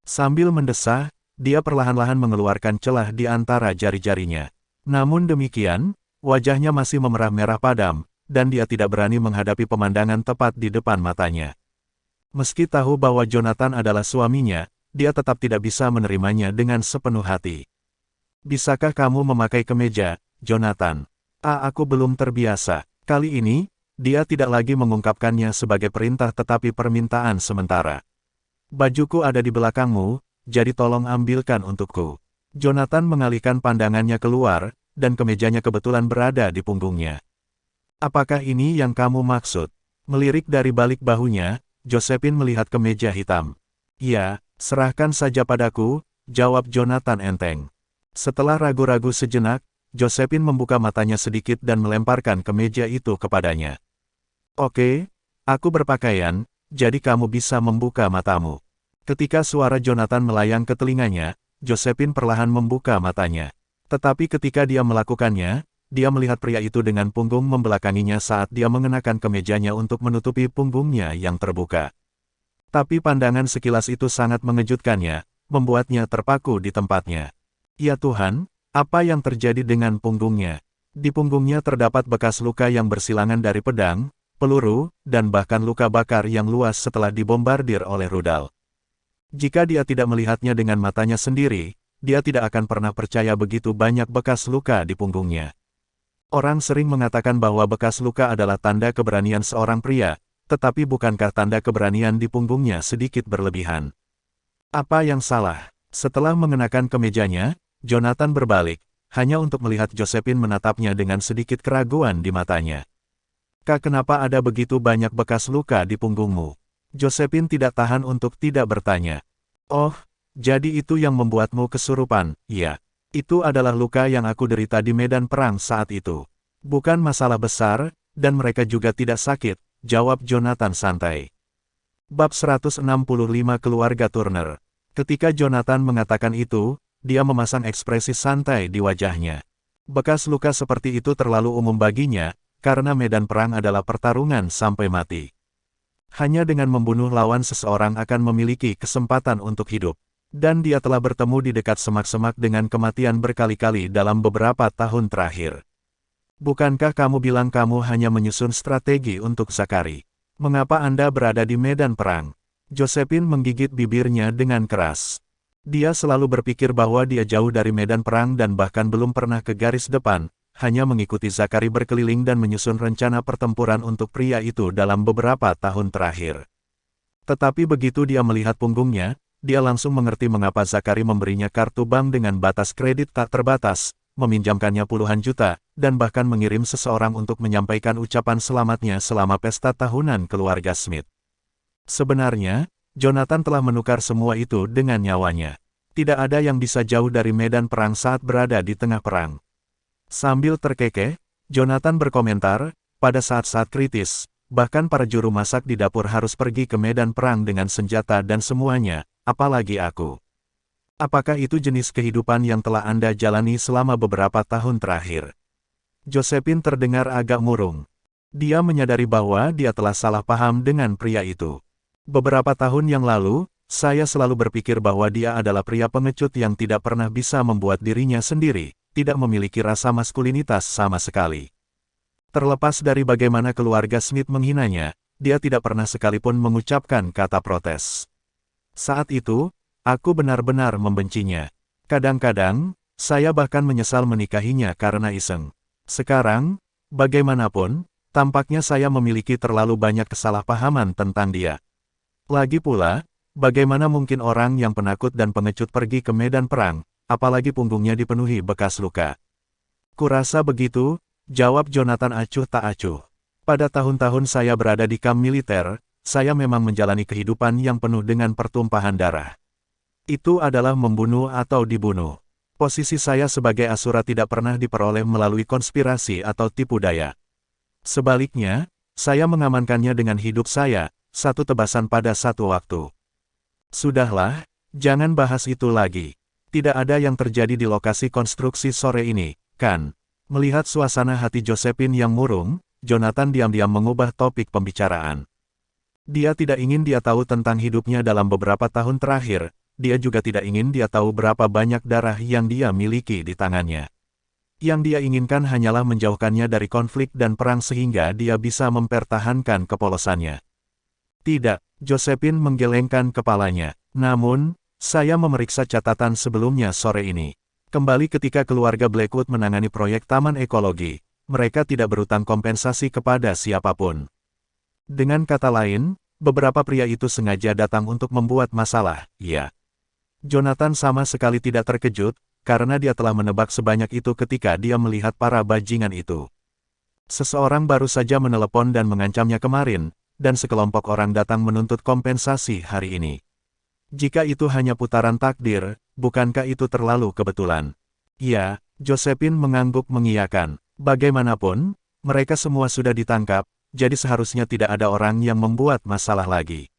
Sambil mendesah, dia perlahan-lahan mengeluarkan celah di antara jari-jarinya. Namun demikian, wajahnya masih memerah-merah padam, dan dia tidak berani menghadapi pemandangan tepat di depan matanya. Meski tahu bahwa Jonathan adalah suaminya, dia tetap tidak bisa menerimanya dengan sepenuh hati. Bisakah kamu memakai kemeja, Jonathan? Aku belum terbiasa. Kali ini, dia tidak lagi mengungkapkannya sebagai perintah tetapi permintaan sementara. Bajuku ada di belakangmu, jadi tolong ambilkan untukku. Jonathan mengalihkan pandangannya keluar, dan kemejanya kebetulan berada di punggungnya. Apakah ini yang kamu maksud? Melirik dari balik bahunya, Josephine melihat kemeja hitam. Ya, serahkan saja padaku, jawab Jonathan enteng. Setelah ragu-ragu sejenak, Josephine membuka matanya sedikit dan melemparkan kemeja itu kepadanya. Oke, aku berpakaian, jadi kamu bisa membuka matamu. Ketika suara Jonathan melayang ke telinganya, Josephine perlahan membuka matanya. Tetapi ketika dia melakukannya, dia melihat pria itu dengan punggung membelakanginya saat dia mengenakan kemejanya untuk menutupi punggungnya yang terbuka. Tapi pandangan sekilas itu sangat mengejutkannya, membuatnya terpaku di tempatnya. Ya Tuhan, apa yang terjadi dengan punggungnya? Di punggungnya terdapat bekas luka yang bersilangan dari pedang, peluru, dan bahkan luka bakar yang luas setelah dibombardir oleh rudal. Jika dia tidak melihatnya dengan matanya sendiri, dia tidak akan pernah percaya begitu banyak bekas luka di punggungnya. Orang sering mengatakan bahwa bekas luka adalah tanda keberanian seorang pria, tetapi bukankah tanda keberanian di punggungnya sedikit berlebihan? Apa yang salah? Setelah mengenakan kemejanya, Jonathan berbalik, hanya untuk melihat Josephine menatapnya dengan sedikit keraguan di matanya. Kenapa ada begitu banyak bekas luka di punggungmu? Josephine tidak tahan untuk tidak bertanya. Oh, jadi itu yang membuatmu kesurupan, ya. Itu adalah luka yang aku derita di medan perang saat itu. Bukan masalah besar, dan mereka juga tidak sakit, jawab Jonathan santai. Bab 165 Keluarga Turner. Ketika Jonathan mengatakan itu, dia memasang ekspresi santai di wajahnya. Bekas luka seperti itu terlalu umum baginya, karena medan perang adalah pertarungan sampai mati. Hanya dengan membunuh lawan seseorang akan memiliki kesempatan untuk hidup. Dan dia telah bertemu di dekat semak-semak dengan kematian berkali-kali dalam beberapa tahun terakhir. Bukankah kamu bilang kamu hanya menyusun strategi untuk Zachary? Mengapa Anda berada di medan perang? Josephine menggigit bibirnya dengan keras. Dia selalu berpikir bahwa dia jauh dari medan perang dan bahkan belum pernah ke garis depan, hanya mengikuti Zachary berkeliling dan menyusun rencana pertempuran untuk pria itu dalam beberapa tahun terakhir. Tetapi begitu dia melihat punggungnya, dia langsung mengerti mengapa Zachary memberinya kartu bank dengan batas kredit tak terbatas, meminjamkannya puluhan juta, dan bahkan mengirim seseorang untuk menyampaikan ucapan selamatnya selama pesta tahunan keluarga Smith. Sebenarnya, Jonathan telah menukar semua itu dengan nyawanya. Tidak ada yang bisa jauh dari medan perang saat berada di tengah perang. Sambil terkekeh, Jonathan berkomentar, pada saat-saat kritis, bahkan para juru masak di dapur harus pergi ke medan perang dengan senjata dan semuanya, apalagi aku. Apakah itu jenis kehidupan yang telah Anda jalani selama beberapa tahun terakhir? Josephine terdengar agak murung. Dia menyadari bahwa dia telah salah paham dengan pria itu. Beberapa tahun yang lalu, saya selalu berpikir bahwa dia adalah pria pengecut yang tidak pernah bisa membuat dirinya sendiri, tidak memiliki rasa maskulinitas sama sekali. Terlepas dari bagaimana keluarga Smith menghinanya, dia tidak pernah sekalipun mengucapkan kata protes. Saat itu, aku benar-benar membencinya. Kadang-kadang, saya bahkan menyesal menikahinya karena iseng. Sekarang, bagaimanapun, tampaknya saya memiliki terlalu banyak kesalahpahaman tentang dia. Lagi pula, bagaimana mungkin orang yang penakut dan pengecut pergi ke medan perang, apalagi punggungnya dipenuhi bekas luka? Kurasa begitu, jawab Jonathan acuh tak acuh. Pada tahun-tahun saya berada di kamp militer, saya memang menjalani kehidupan yang penuh dengan pertumpahan darah. Itu adalah membunuh atau dibunuh. Posisi saya sebagai Asura tidak pernah diperoleh melalui konspirasi atau tipu daya. Sebaliknya, saya mengamankannya dengan hidup saya, satu tebasan pada satu waktu. Sudahlah, jangan bahas itu lagi. Tidak ada yang terjadi di lokasi konstruksi sore ini, kan? Melihat suasana hati Josephine yang murung, Jonathan diam-diam mengubah topik pembicaraan. Dia tidak ingin dia tahu tentang hidupnya dalam beberapa tahun terakhir, dia juga tidak ingin dia tahu berapa banyak darah yang dia miliki di tangannya. Yang dia inginkan hanyalah menjauhkannya dari konflik dan perang sehingga dia bisa mempertahankan kepolosannya. Tidak, Josephine menggelengkan kepalanya. Namun, saya memeriksa catatan sebelumnya sore ini. Kembali ketika keluarga Blackwood menangani proyek Taman Ekologi, mereka tidak berutang kompensasi kepada siapapun. Dengan kata lain, beberapa pria itu sengaja datang untuk membuat masalah, ya. Jonathan sama sekali tidak terkejut, karena dia telah menebak sebanyak itu ketika dia melihat para bajingan itu. Seseorang baru saja menelepon dan mengancamnya kemarin, dan sekelompok orang datang menuntut kompensasi hari ini. Jika itu hanya putaran takdir, bukankah itu terlalu kebetulan? Ya, Josephine mengangguk mengiyakan. Bagaimanapun, mereka semua sudah ditangkap, jadi seharusnya tidak ada orang yang membuat masalah lagi.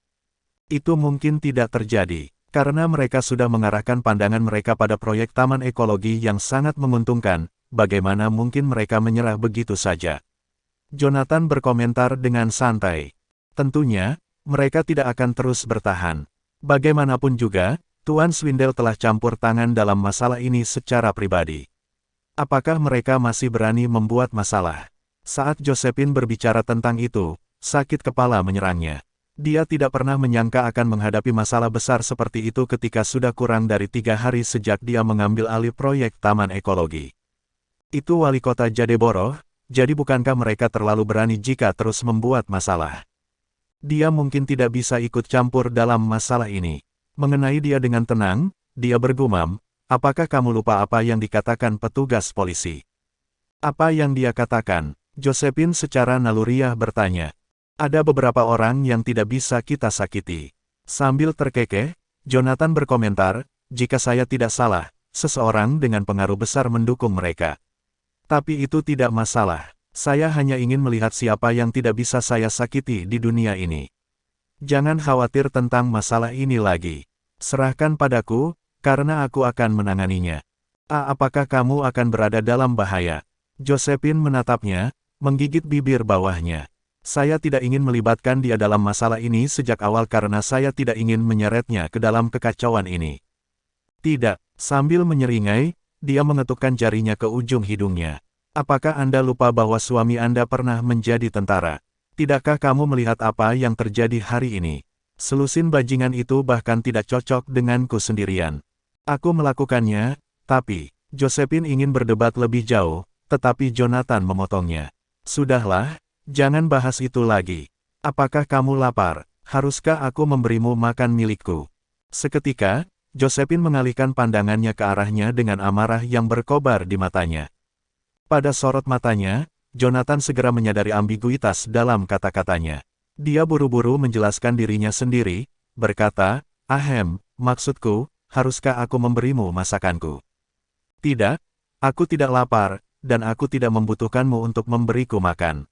Itu mungkin tidak terjadi. Karena mereka sudah mengarahkan pandangan mereka pada proyek taman ekologi yang sangat menguntungkan, bagaimana mungkin mereka menyerah begitu saja? Jonathan berkomentar dengan santai. Tentunya, mereka tidak akan terus bertahan. Bagaimanapun juga, Tuan Swindell telah campur tangan dalam masalah ini secara pribadi. Apakah mereka masih berani membuat masalah? Saat Josephine berbicara tentang itu, sakit kepala menyerangnya. Dia tidak pernah menyangka akan menghadapi masalah besar seperti itu ketika sudah kurang dari 3 hari sejak dia mengambil alih proyek Taman Ekologi. Itu wali kota Jadeborough, jadi bukankah mereka terlalu berani jika terus membuat masalah? Dia mungkin tidak bisa ikut campur dalam masalah ini. Mengenai dia dengan tenang, dia bergumam, apakah kamu lupa apa yang dikatakan petugas polisi? Apa yang dia katakan? Josephine secara naluriah bertanya. Ada beberapa orang yang tidak bisa kita sakiti. Sambil terkekeh, Jonathan berkomentar, jika saya tidak salah, seseorang dengan pengaruh besar mendukung mereka. Tapi itu tidak masalah. Saya hanya ingin melihat siapa yang tidak bisa saya sakiti di dunia ini. Jangan khawatir tentang masalah ini lagi. Serahkan padaku, karena aku akan menanganinya. Apakah kamu akan berada dalam bahaya? Josephine menatapnya, menggigit bibir bawahnya. Saya tidak ingin melibatkan dia dalam masalah ini sejak awal karena saya tidak ingin menyeretnya ke dalam kekacauan ini. Tidak, sambil menyeringai, dia mengetukkan jarinya ke ujung hidungnya. Apakah Anda lupa bahwa suami Anda pernah menjadi tentara? Tidakkah kamu melihat apa yang terjadi hari ini? Selusin bajingan itu bahkan tidak cocok denganku sendirian. Aku melakukannya, tapi, Josephine ingin berdebat lebih jauh, tetapi Jonathan memotongnya. Sudahlah. Jangan bahas itu lagi. Apakah kamu lapar? Haruskah aku memberimu makan milikku? Seketika, Josephine mengalihkan pandangannya ke arahnya dengan amarah yang berkobar di matanya. Pada sorot matanya, Jonathan segera menyadari ambiguitas dalam kata-katanya. Dia buru-buru menjelaskan dirinya sendiri, berkata, "Ahem, maksudku, haruskah aku memberimu masakanku?" "Tidak, aku tidak lapar, dan aku tidak membutuhkanmu untuk memberiku makan."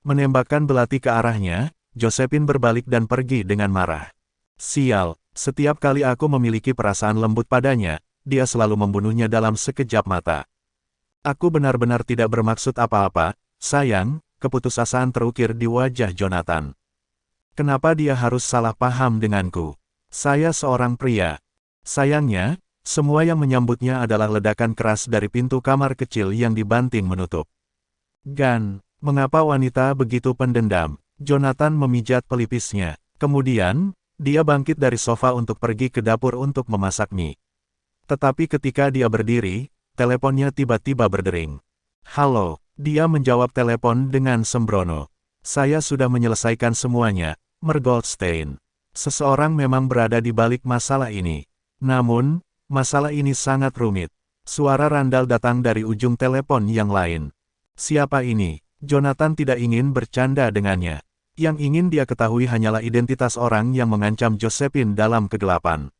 Menembakkan belati ke arahnya, Josephine berbalik dan pergi dengan marah. Sial, setiap kali aku memiliki perasaan lembut padanya, dia selalu membunuhnya dalam sekejap mata. Aku benar-benar tidak bermaksud apa-apa, sayang, keputusasaan terukir di wajah Jonathan. Kenapa dia harus salah paham denganku? Saya seorang pria. Sayangnya, semua yang menyambutnya adalah ledakan keras dari pintu kamar kecil yang dibanting menutup. Gan. Mengapa wanita begitu pendendam? Jonathan memijat pelipisnya. Kemudian, dia bangkit dari sofa untuk pergi ke dapur untuk memasak mie. Tetapi ketika dia berdiri, teleponnya tiba-tiba berdering. "Halo," dia menjawab telepon dengan sembrono. "Saya sudah menyelesaikan semuanya, Mer Goldstein. Seseorang memang berada di balik masalah ini. Namun, masalah ini sangat rumit." Suara Randall datang dari ujung telepon yang lain. "Siapa ini?" Jonathan tidak ingin bercanda dengannya. Yang ingin dia ketahui hanyalah identitas orang yang mengancam Josephine dalam kegelapan.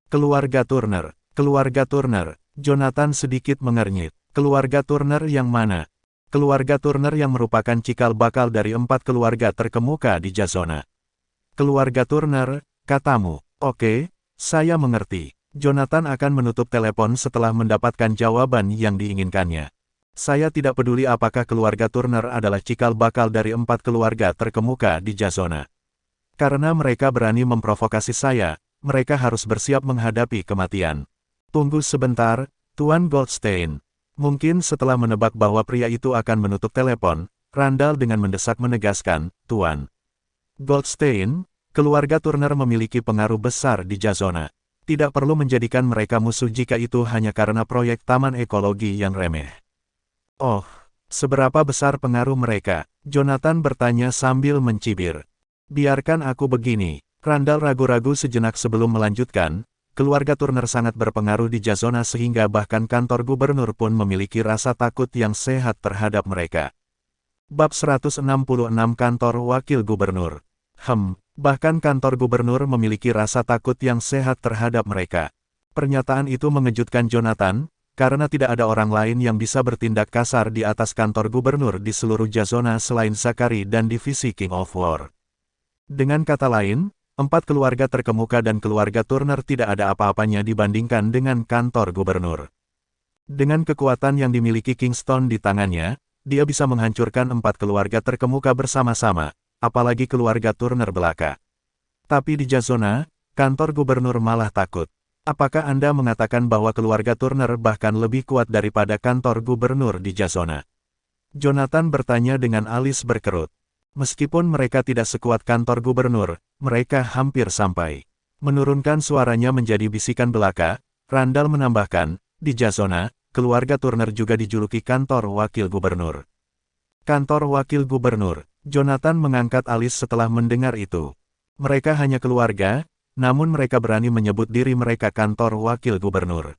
Keluarga Turner. Keluarga Turner. Jonathan sedikit mengernyit. Keluarga Turner yang mana? Keluarga Turner yang merupakan cikal bakal dari 4 keluarga terkemuka di Jazona. Keluarga Turner, katamu. Oke, saya mengerti. Jonathan akan menutup telepon setelah mendapatkan jawaban yang diinginkannya. Saya tidak peduli apakah keluarga Turner adalah cikal bakal dari 4 keluarga terkemuka di Jazona. Karena mereka berani memprovokasi saya, mereka harus bersiap menghadapi kematian. Tunggu sebentar, Tuan Goldstein. Mungkin setelah menebak bahwa pria itu akan menutup telepon, Randall dengan mendesak menegaskan, Tuan Goldstein, keluarga Turner memiliki pengaruh besar di Jazona. Tidak perlu menjadikan mereka musuh jika itu hanya karena proyek taman ekologi yang remeh. Oh, seberapa besar pengaruh mereka? Jonathan bertanya sambil mencibir. Biarkan aku begini. Randall ragu-ragu sejenak sebelum melanjutkan. Keluarga Turner sangat berpengaruh di Jazona sehingga bahkan kantor gubernur pun memiliki rasa takut yang sehat terhadap mereka. Bab 166 Kantor Wakil Gubernur. Bahkan kantor gubernur memiliki rasa takut yang sehat terhadap mereka. Pernyataan itu mengejutkan Jonathan, karena tidak ada orang lain yang bisa bertindak kasar di atas kantor gubernur di seluruh Jazona selain Zachary dan divisi King of War. Dengan kata lain, 4 keluarga terkemuka dan keluarga Turner tidak ada apa-apanya dibandingkan dengan kantor gubernur. Dengan kekuatan yang dimiliki Kingston di tangannya, dia bisa menghancurkan 4 keluarga terkemuka bersama-sama, apalagi keluarga Turner belaka. Tapi di Jazona, kantor gubernur malah takut. Apakah Anda mengatakan bahwa keluarga Turner bahkan lebih kuat daripada kantor gubernur di Jazona? Jonathan bertanya dengan alis berkerut. Meskipun mereka tidak sekuat kantor gubernur, mereka hampir sampai. Menurunkan suaranya menjadi bisikan belaka, Randall menambahkan, di Jazona, keluarga Turner juga dijuluki kantor wakil gubernur. Kantor wakil gubernur, Jonathan mengangkat alis setelah mendengar itu. Mereka hanya keluarga, namun mereka berani menyebut diri mereka kantor wakil gubernur.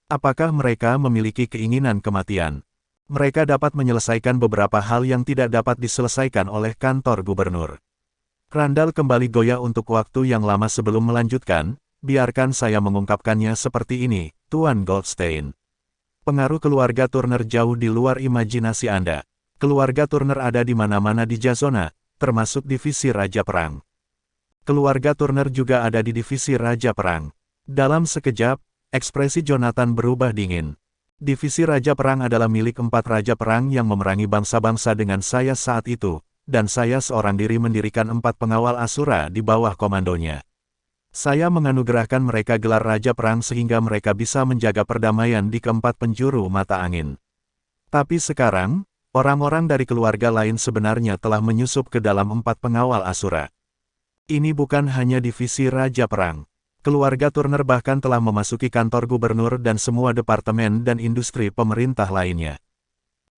Apakah mereka memiliki keinginan kematian? Mereka dapat menyelesaikan beberapa hal yang tidak dapat diselesaikan oleh kantor gubernur. Randall kembali goyah untuk waktu yang lama sebelum melanjutkan, biarkan saya mengungkapkannya seperti ini, Tuan Goldstein. Pengaruh keluarga Turner jauh di luar imajinasi Anda. Keluarga Turner ada di mana-mana di Jazona, termasuk divisi Raja Perang. Keluarga Turner juga ada di divisi Raja Perang. Dalam sekejap, ekspresi Jonathan berubah dingin. Divisi Raja Perang adalah milik 4 Raja Perang yang memerangi bangsa-bangsa dengan saya saat itu, dan saya seorang diri mendirikan 4 pengawal Asura di bawah komandonya. Saya menganugerahkan mereka gelar Raja Perang sehingga mereka bisa menjaga perdamaian di keempat penjuru mata angin. Tapi sekarang, orang-orang dari keluarga lain sebenarnya telah menyusup ke dalam 4 pengawal Asura. Ini bukan hanya divisi Raja Perang. Keluarga Turner bahkan telah memasuki kantor gubernur dan semua departemen dan industri pemerintah lainnya.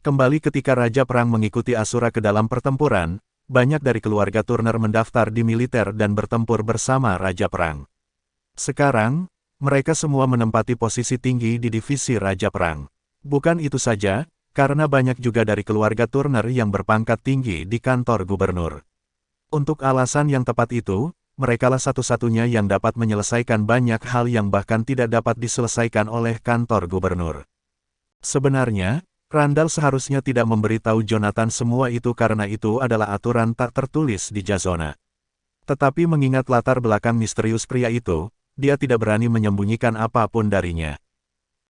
Kembali ketika Raja Perang mengikuti Asura ke dalam pertempuran, banyak dari keluarga Turner mendaftar di militer dan bertempur bersama Raja Perang. Sekarang, mereka semua menempati posisi tinggi di divisi Raja Perang. Bukan itu saja, karena banyak juga dari keluarga Turner yang berpangkat tinggi di kantor gubernur. Untuk alasan yang tepat itu, merekalah satu-satunya yang dapat menyelesaikan banyak hal yang bahkan tidak dapat diselesaikan oleh kantor gubernur. Sebenarnya, Randall seharusnya tidak memberitahu Jonathan semua itu karena itu adalah aturan tak tertulis di Jazona. Tetapi mengingat latar belakang misterius pria itu, dia tidak berani menyembunyikan apapun darinya.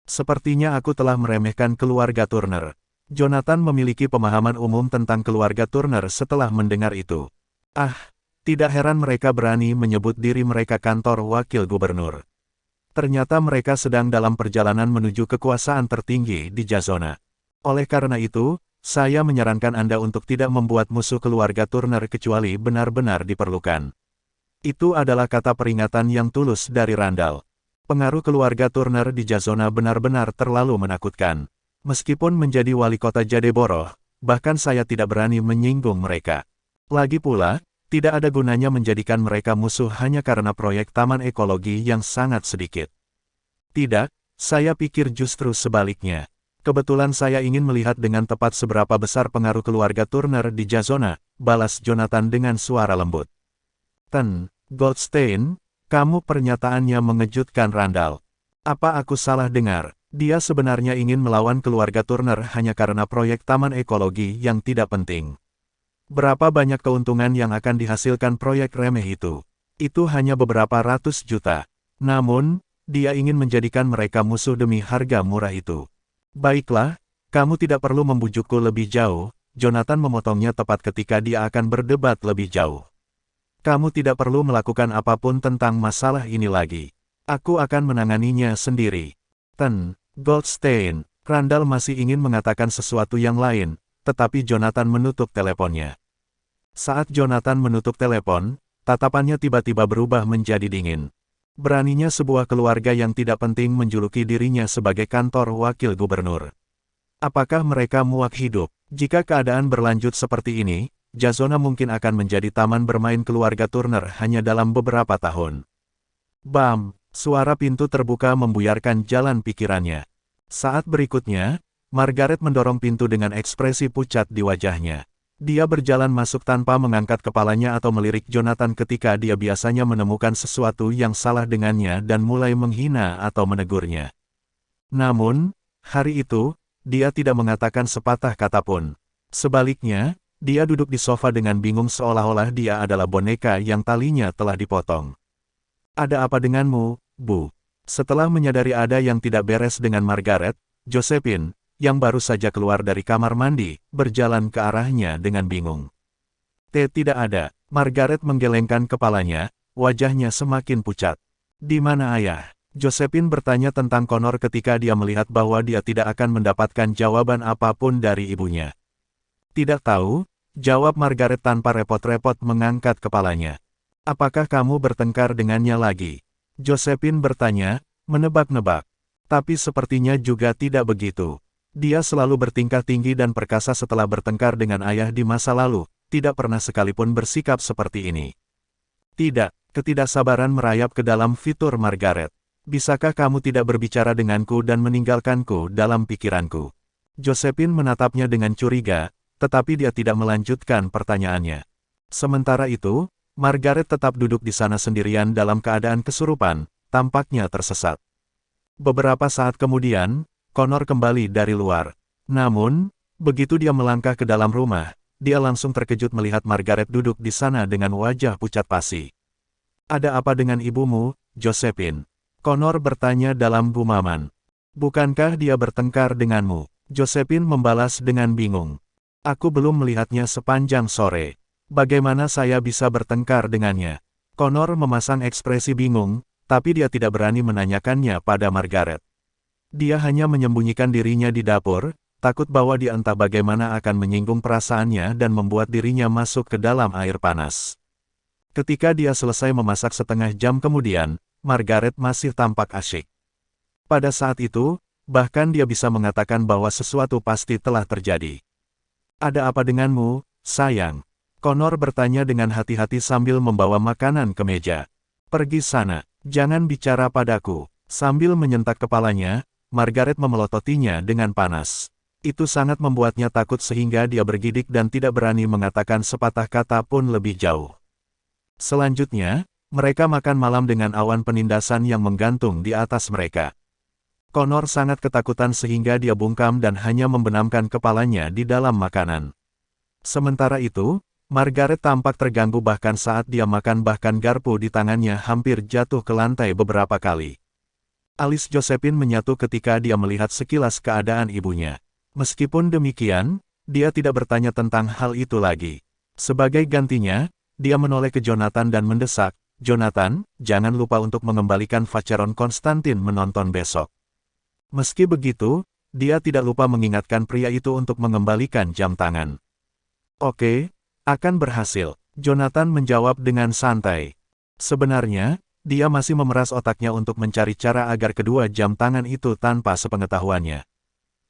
Sepertinya aku telah meremehkan keluarga Turner. Jonathan memiliki pemahaman umum tentang keluarga Turner setelah mendengar itu. Tidak heran mereka berani menyebut diri mereka kantor wakil gubernur. Ternyata mereka sedang dalam perjalanan menuju kekuasaan tertinggi di Jazona. Oleh karena itu, saya menyarankan Anda untuk tidak membuat musuh keluarga Turner kecuali benar-benar diperlukan. Itu adalah kata peringatan yang tulus dari Randall. Pengaruh keluarga Turner di Jazona benar-benar terlalu menakutkan. Meskipun menjadi wali kota Jadeboroh, bahkan saya tidak berani menyinggung mereka. Lagi pula, tidak ada gunanya menjadikan mereka musuh hanya karena proyek taman ekologi yang sangat sedikit. Tidak, saya pikir justru sebaliknya. Kebetulan saya ingin melihat dengan tepat seberapa besar pengaruh keluarga Turner di Jazona, balas Jonathan dengan suara lembut. Goldstein, kamu pernyataannya mengejutkan Randall. Apa aku salah dengar? Dia sebenarnya ingin melawan keluarga Turner hanya karena proyek taman ekologi yang tidak penting. Berapa banyak keuntungan yang akan dihasilkan proyek remeh itu? Itu hanya beberapa ratus juta. Namun, dia ingin menjadikan mereka musuh demi harga murah itu. Baiklah, Kamu tidak perlu membujukku lebih jauh, Jonathan memotongnya tepat ketika dia akan berdebat lebih jauh. Kamu tidak perlu melakukan apapun tentang masalah ini lagi. Aku akan menanganinya sendiri. Goldstein, Randall masih ingin mengatakan sesuatu yang lain, tetapi Jonathan menutup teleponnya. Saat Jonathan menutup telepon, tatapannya tiba-tiba berubah menjadi dingin. Beraninya sebuah keluarga yang tidak penting menjuluki dirinya sebagai kantor wakil gubernur. Apakah mereka muak hidup? Jika keadaan berlanjut seperti ini, Jazona mungkin akan menjadi taman bermain keluarga Turner hanya dalam beberapa tahun. Bam! Suara pintu terbuka membuyarkan jalan pikirannya. Saat berikutnya, Margaret mendorong pintu dengan ekspresi pucat di wajahnya. Dia berjalan masuk tanpa mengangkat kepalanya atau melirik Jonathan ketika dia biasanya menemukan sesuatu yang salah dengannya dan mulai menghina atau menegurnya. Namun, hari itu, dia tidak mengatakan sepatah kata pun. Sebaliknya, dia duduk di sofa dengan bingung seolah-olah dia adalah boneka yang talinya telah dipotong. Ada apa denganmu, Bu? Setelah menyadari ada yang tidak beres dengan Margaret, Josephine, yang baru saja keluar dari kamar mandi, berjalan ke arahnya dengan bingung. Tidak ada. Margaret menggelengkan kepalanya, wajahnya semakin pucat. Di mana ayah? Josephine bertanya tentang Connor ketika dia melihat bahwa dia tidak akan mendapatkan jawaban apapun dari ibunya. Tidak tahu, jawab Margaret tanpa repot-repot mengangkat kepalanya. Apakah kamu bertengkar dengannya lagi? Josephine bertanya, menebak-nebak. Tapi sepertinya juga tidak begitu. Dia selalu bertingkah tinggi dan perkasa setelah bertengkar dengan ayah di masa lalu, tidak pernah sekalipun bersikap seperti ini. Tidak, ketidaksabaran merayap ke dalam fitur Margaret. Bisakah kamu tidak berbicara denganku dan meninggalkanku dalam pikiranku? Josephine menatapnya dengan curiga, tetapi dia tidak melanjutkan pertanyaannya. Sementara itu, Margaret tetap duduk di sana sendirian dalam keadaan kesurupan, tampaknya tersesat. Beberapa saat kemudian, Connor kembali dari luar. Namun, begitu dia melangkah ke dalam rumah, dia langsung terkejut melihat Margaret duduk di sana dengan wajah pucat pasi. Ada apa dengan ibumu, Josephine? Connor bertanya dalam gumaman. Bukankah dia bertengkar denganmu? Josephine membalas dengan bingung. Aku belum melihatnya sepanjang sore. Bagaimana saya bisa bertengkar dengannya? Connor memasang ekspresi bingung, tapi dia tidak berani menanyakannya pada Margaret. Dia hanya menyembunyikan dirinya di dapur, takut bahwa dia entah bagaimana akan menyinggung perasaannya dan membuat dirinya masuk ke dalam air panas. Ketika dia selesai memasak setengah jam kemudian, Margaret masih tampak asyik. Pada saat itu, bahkan dia bisa mengatakan bahwa sesuatu pasti telah terjadi. Ada apa denganmu, sayang? Connor bertanya dengan hati-hati sambil membawa makanan ke meja. Pergi sana, jangan bicara padaku. Sambil menyentak kepalanya, Margaret memelototinya dengan panas. Itu sangat membuatnya takut sehingga dia bergidik dan tidak berani mengatakan sepatah kata pun lebih jauh. Selanjutnya, mereka makan malam dengan awan penindasan yang menggantung di atas mereka. Connor sangat ketakutan sehingga dia bungkam dan hanya membenamkan kepalanya di dalam makanan. Sementara itu, Margaret tampak terganggu bahkan saat dia makan bahkan garpu di tangannya hampir jatuh ke lantai beberapa kali. Alis Josephine menyatu ketika dia melihat sekilas keadaan ibunya. Meskipun demikian, dia tidak bertanya tentang hal itu lagi. Sebagai gantinya, dia menoleh ke Jonathan dan mendesak, Jonathan, jangan lupa untuk mengembalikan Vacheron Konstantin menonton besok. Meski begitu, dia tidak lupa mengingatkan pria itu untuk mengembalikan jam tangan. Oke, akan berhasil, Jonathan menjawab dengan santai. Sebenarnya, dia masih memeras otaknya untuk mencari cara agar kedua jam tangan itu tanpa sepengetahuannya.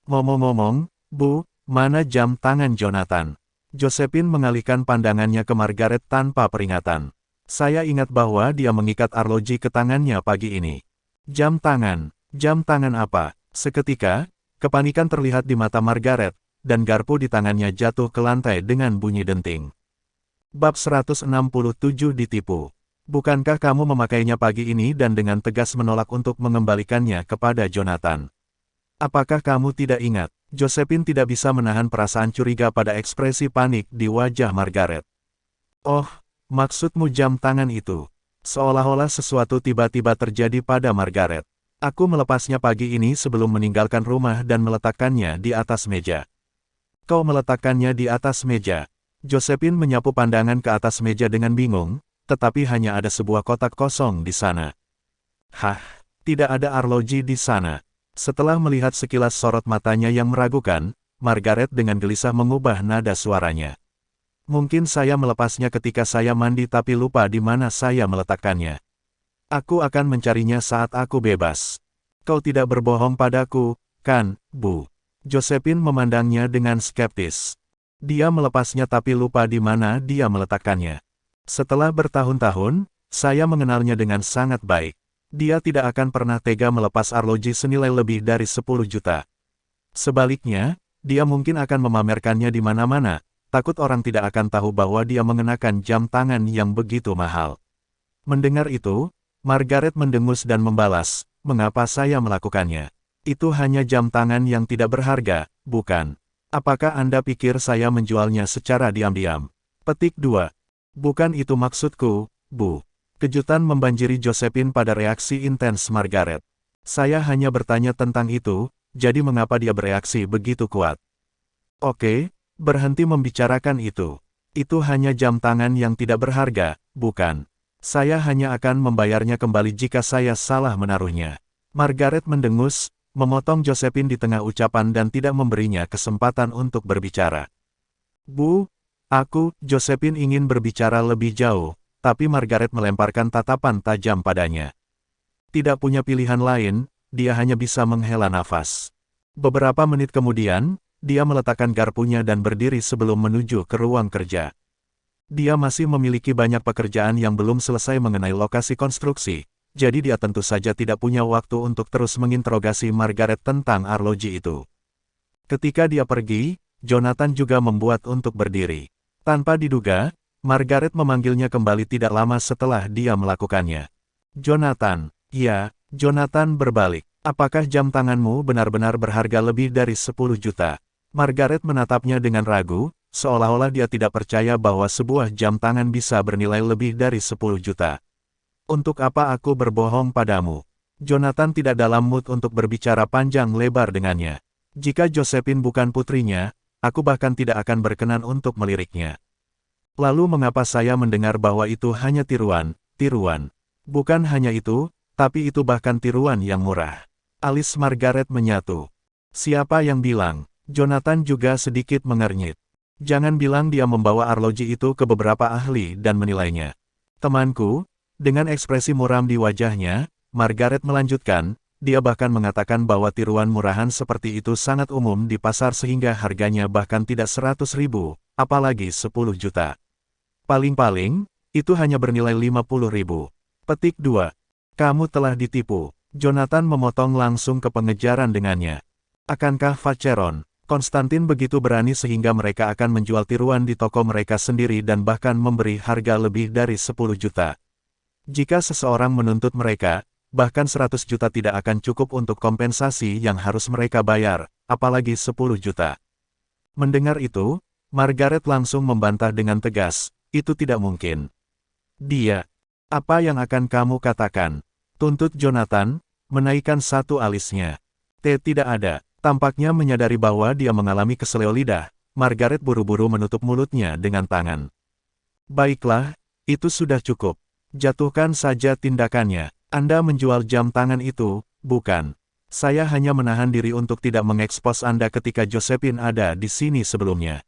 Ngomong-ngomong, Bu, mana jam tangan Jonathan? Josephine mengalihkan pandangannya ke Margaret tanpa peringatan. Saya ingat bahwa dia mengikat arloji ke tangannya pagi ini. Jam tangan apa? Seketika, kepanikan terlihat di mata Margaret, dan garpu di tangannya jatuh ke lantai dengan bunyi denting. Bab 167 ditipu. Bukankah kamu memakainya pagi ini dan dengan tegas menolak untuk mengembalikannya kepada Jonathan? Apakah kamu tidak ingat? Josephine tidak bisa menahan perasaan curiga pada ekspresi panik di wajah Margaret. Oh, maksudmu jam tangan itu? Seolah-olah sesuatu tiba-tiba terjadi pada Margaret. Aku melepasnya pagi ini sebelum meninggalkan rumah dan meletakkannya di atas meja. Kau meletakkannya di atas meja. Josephine menyapu pandangan ke atas meja dengan bingung, tetapi hanya ada sebuah kotak kosong di sana. Hah, tidak ada arloji di sana. Setelah melihat sekilas sorot matanya yang meragukan, Margaret dengan gelisah mengubah nada suaranya. Mungkin saya melepasnya ketika saya mandi tapi lupa di mana saya meletakkannya. Aku akan mencarinya saat aku bebas. Kau tidak berbohong padaku, kan, Bu? Josephine memandangnya dengan skeptis. Dia melepasnya tapi lupa di mana dia meletakkannya. Setelah bertahun-tahun, saya mengenalnya dengan sangat baik. Dia tidak akan pernah tega melepas arloji senilai lebih dari 10 juta. Sebaliknya, dia mungkin akan memamerkannya di mana-mana, takut orang tidak akan tahu bahwa dia mengenakan jam tangan yang begitu mahal. Mendengar itu, Margaret mendengus dan membalas, "Mengapa saya melakukannya? Itu hanya jam tangan yang tidak berharga, bukan? Apakah Anda pikir saya menjualnya secara diam-diam?" Petik 2. Bukan itu maksudku, Bu. Kejutan membanjiri Josephine pada reaksi intens Margaret. Saya hanya bertanya tentang itu, jadi mengapa dia bereaksi begitu kuat? Oke, berhenti membicarakan itu. Itu hanya jam tangan yang tidak berharga, bukan? Saya hanya akan membayarnya kembali jika saya salah menaruhnya. Margaret mendengus, memotong Josephine di tengah ucapan dan tidak memberinya kesempatan untuk berbicara. Bu, Josephine ingin berbicara lebih jauh, tapi Margaret melemparkan tatapan tajam padanya. Tidak punya pilihan lain, dia hanya bisa menghela nafas. Beberapa menit kemudian, dia meletakkan garpunya dan berdiri sebelum menuju ke ruang kerja. Dia masih memiliki banyak pekerjaan yang belum selesai mengenai lokasi konstruksi, jadi dia tentu saja tidak punya waktu untuk terus menginterogasi Margaret tentang arloji itu. Ketika dia pergi, Jonathan juga membuat untuk berdiri. Tanpa diduga, Margaret memanggilnya kembali tidak lama setelah dia melakukannya. Jonathan, ya, Jonathan berbalik. Apakah jam tanganmu benar-benar berharga lebih dari 10 juta? Margaret menatapnya dengan ragu, seolah-olah dia tidak percaya bahwa sebuah jam tangan bisa bernilai lebih dari 10 juta. Untuk apa aku berbohong padamu? Jonathan tidak dalam mood untuk berbicara panjang lebar dengannya. Jika Josephine bukan putrinya, aku bahkan tidak akan berkenan untuk meliriknya. Lalu mengapa saya mendengar bahwa itu hanya tiruan? Bukan hanya itu, tapi itu bahkan tiruan yang murah. Alis Margaret menyatu. Siapa yang bilang? Jonathan juga sedikit mengernyit. Jangan bilang dia membawa arloji itu ke beberapa ahli dan menilainya. Temanku, dengan ekspresi muram di wajahnya, Margaret melanjutkan, dia bahkan mengatakan bahwa tiruan murahan seperti itu sangat umum di pasar sehingga harganya bahkan tidak 100.000, apalagi 10 juta. Paling-paling, itu hanya bernilai 50.000. Petik 2. Kamu telah ditipu. Jonathan memotong langsung ke pengejaran dengannya. Akankah Vacheron, Konstantin begitu berani sehingga mereka akan menjual tiruan di toko mereka sendiri dan bahkan memberi harga lebih dari 10 juta. Jika seseorang menuntut mereka, bahkan 100 juta tidak akan cukup untuk kompensasi yang harus mereka bayar, apalagi 10 juta. Mendengar itu, Margaret langsung membantah dengan tegas, itu tidak mungkin. Dia, apa yang akan kamu katakan? Tuntut Jonathan, menaikkan satu alisnya. Tidak ada. Tampaknya menyadari bahwa dia mengalami keseleo lidah, Margaret buru-buru menutup mulutnya dengan tangan. Baiklah, itu sudah cukup. Jatuhkan saja tindakannya. Anda menjual jam tangan itu, bukan? Saya hanya menahan diri untuk tidak mengekspos Anda ketika Josephine ada di sini sebelumnya.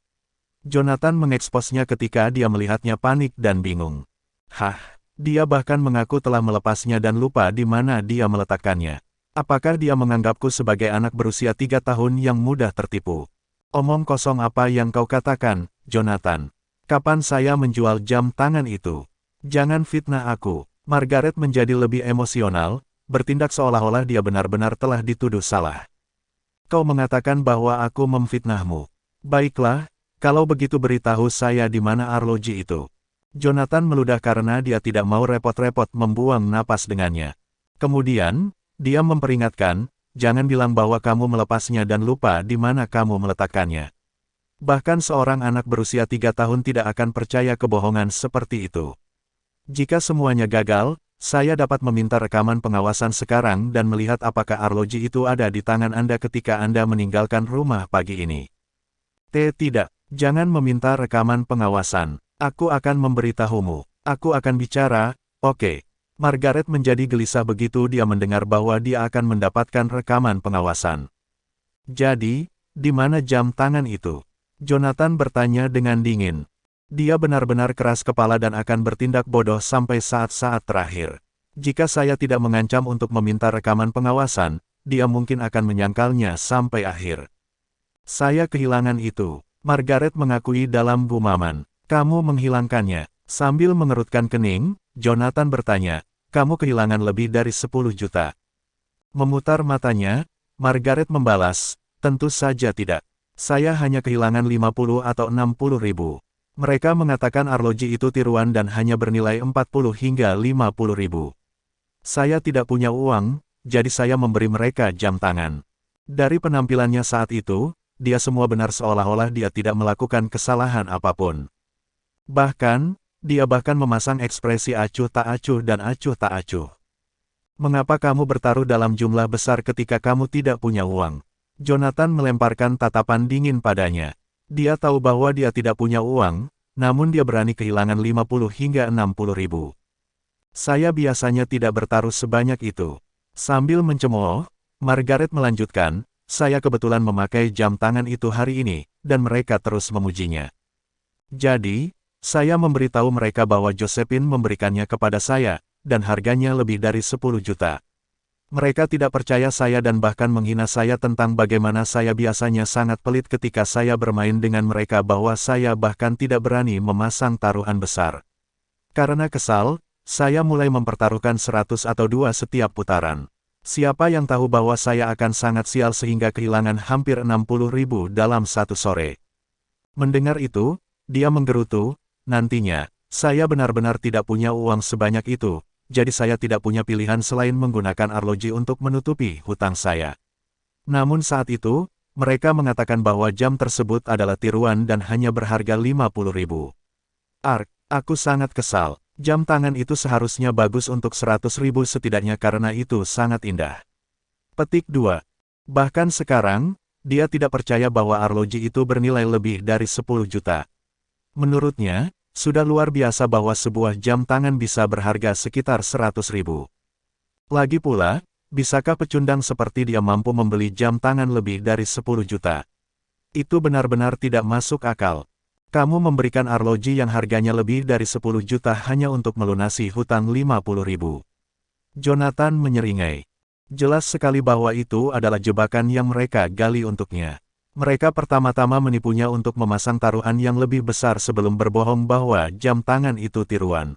Jonathan mengeksposnya ketika dia melihatnya panik dan bingung. Hah, dia bahkan mengaku telah melepasnya dan lupa di mana dia meletakkannya. Apakah dia menganggapku sebagai anak berusia 3 tahun yang mudah tertipu? Omong kosong apa yang kau katakan, Jonathan? Kapan saya menjual jam tangan itu? Jangan fitnah aku. Margaret menjadi lebih emosional, bertindak seolah-olah dia benar-benar telah dituduh salah. Kau mengatakan bahwa aku memfitnahmu. Baiklah, kalau begitu beritahu saya di mana arloji itu. Jonathan meludah karena dia tidak mau repot-repot membuang napas dengannya. Kemudian, dia memperingatkan, jangan bilang bahwa kamu melepasnya dan lupa di mana kamu meletakkannya. Bahkan seorang anak berusia 3 tahun tidak akan percaya kebohongan seperti itu. Jika semuanya gagal, Saya dapat meminta rekaman pengawasan sekarang dan melihat apakah arloji itu ada di tangan Anda ketika Anda meninggalkan rumah pagi ini. Tidak. Jangan meminta rekaman pengawasan. Aku akan memberitahumu. Aku akan bicara, oke. Margaret menjadi gelisah begitu dia mendengar bahwa dia akan mendapatkan rekaman pengawasan. Jadi, di mana jam tangan itu? Jonathan bertanya dengan dingin. Dia benar-benar keras kepala dan akan bertindak bodoh sampai saat-saat terakhir. Jika saya tidak mengancam untuk meminta rekaman pengawasan, dia mungkin akan menyangkalnya sampai akhir. Saya kehilangan itu, Margaret mengakui dalam gumaman. Kamu menghilangkannya. Sambil mengerutkan kening, Jonathan bertanya, kamu kehilangan lebih dari 10 juta. Memutar matanya, Margaret membalas, tentu saja tidak. Saya hanya kehilangan 50 atau 60 ribu. Mereka mengatakan arloji itu tiruan dan hanya bernilai 40 hingga 50 ribu. Saya tidak punya uang, jadi saya memberi mereka jam tangan. Dari penampilannya saat itu, dia semua benar seolah-olah dia tidak melakukan kesalahan apapun. Bahkan, dia bahkan memasang ekspresi acuh tak acuh dan acuh tak acuh. Mengapa kamu bertaruh dalam jumlah besar ketika kamu tidak punya uang? Jonathan melemparkan tatapan dingin padanya. Dia tahu bahwa dia tidak punya uang, namun dia berani kehilangan 50 hingga 60 ribu. Saya biasanya tidak bertaruh sebanyak itu. Sambil mencemooh, Margaret melanjutkan, saya kebetulan memakai jam tangan itu hari ini, dan mereka terus memujinya. Jadi, saya memberitahu mereka bahwa Josephine memberikannya kepada saya, dan harganya lebih dari 10 juta. Mereka tidak percaya saya dan bahkan menghina saya tentang bagaimana saya biasanya sangat pelit ketika saya bermain dengan mereka bahwa saya bahkan tidak berani memasang taruhan besar. Karena kesal, saya mulai mempertaruhkan 100 atau 2 setiap putaran. Siapa yang tahu bahwa saya akan sangat sial sehingga kehilangan hampir 60 ribu dalam satu sore. Mendengar itu, dia menggerutu, nantinya, saya benar-benar tidak punya uang sebanyak itu. Jadi saya tidak punya pilihan selain menggunakan arloji untuk menutupi hutang saya. Namun saat itu, mereka mengatakan bahwa jam tersebut adalah tiruan dan hanya berharga 50 ribu. Aku sangat kesal. Jam tangan itu seharusnya bagus untuk 100 ribu setidaknya karena itu sangat indah. Petik 2. Bahkan sekarang, dia tidak percaya bahwa arloji itu bernilai lebih dari 10 juta. Menurutnya, sudah luar biasa bahwa sebuah jam tangan bisa berharga sekitar 100 ribu. Lagi pula, bisakah pecundang seperti dia mampu membeli jam tangan lebih dari 10 juta? Itu benar-benar tidak masuk akal. Kamu memberikan arloji yang harganya lebih dari 10 juta hanya untuk melunasi hutang 50 ribu. Jonathan menyeringai. Jelas sekali bahwa itu adalah jebakan yang mereka gali untuknya. Mereka pertama-tama menipunya untuk memasang taruhan yang lebih besar sebelum berbohong bahwa jam tangan itu tiruan.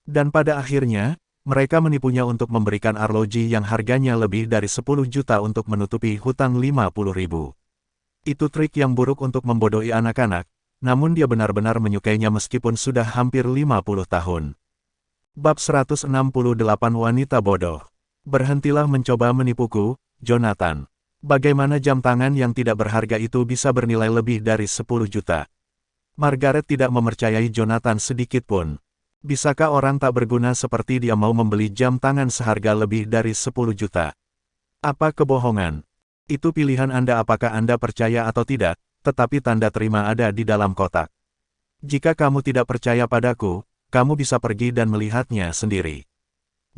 Dan pada akhirnya, mereka menipunya untuk memberikan arloji yang harganya lebih dari 10 juta untuk menutupi hutang 50 ribu. Itu trik yang buruk untuk membodohi anak-anak, namun dia benar-benar menyukainya meskipun sudah hampir 50 tahun. Bab 168 Wanita Bodoh. Berhentilah mencoba menipuku, Jonathan. Bagaimana jam tangan yang tidak berharga itu bisa bernilai lebih dari 10 juta? Margaret tidak mempercayai Jonathan sedikit pun. Bisakah orang tak berguna seperti dia mau membeli jam tangan seharga lebih dari 10 juta? Apa kebohongan? Itu pilihan Anda apakah Anda percaya atau tidak, tetapi tanda terima ada di dalam kotak. Jika kamu tidak percaya padaku, kamu bisa pergi dan melihatnya sendiri.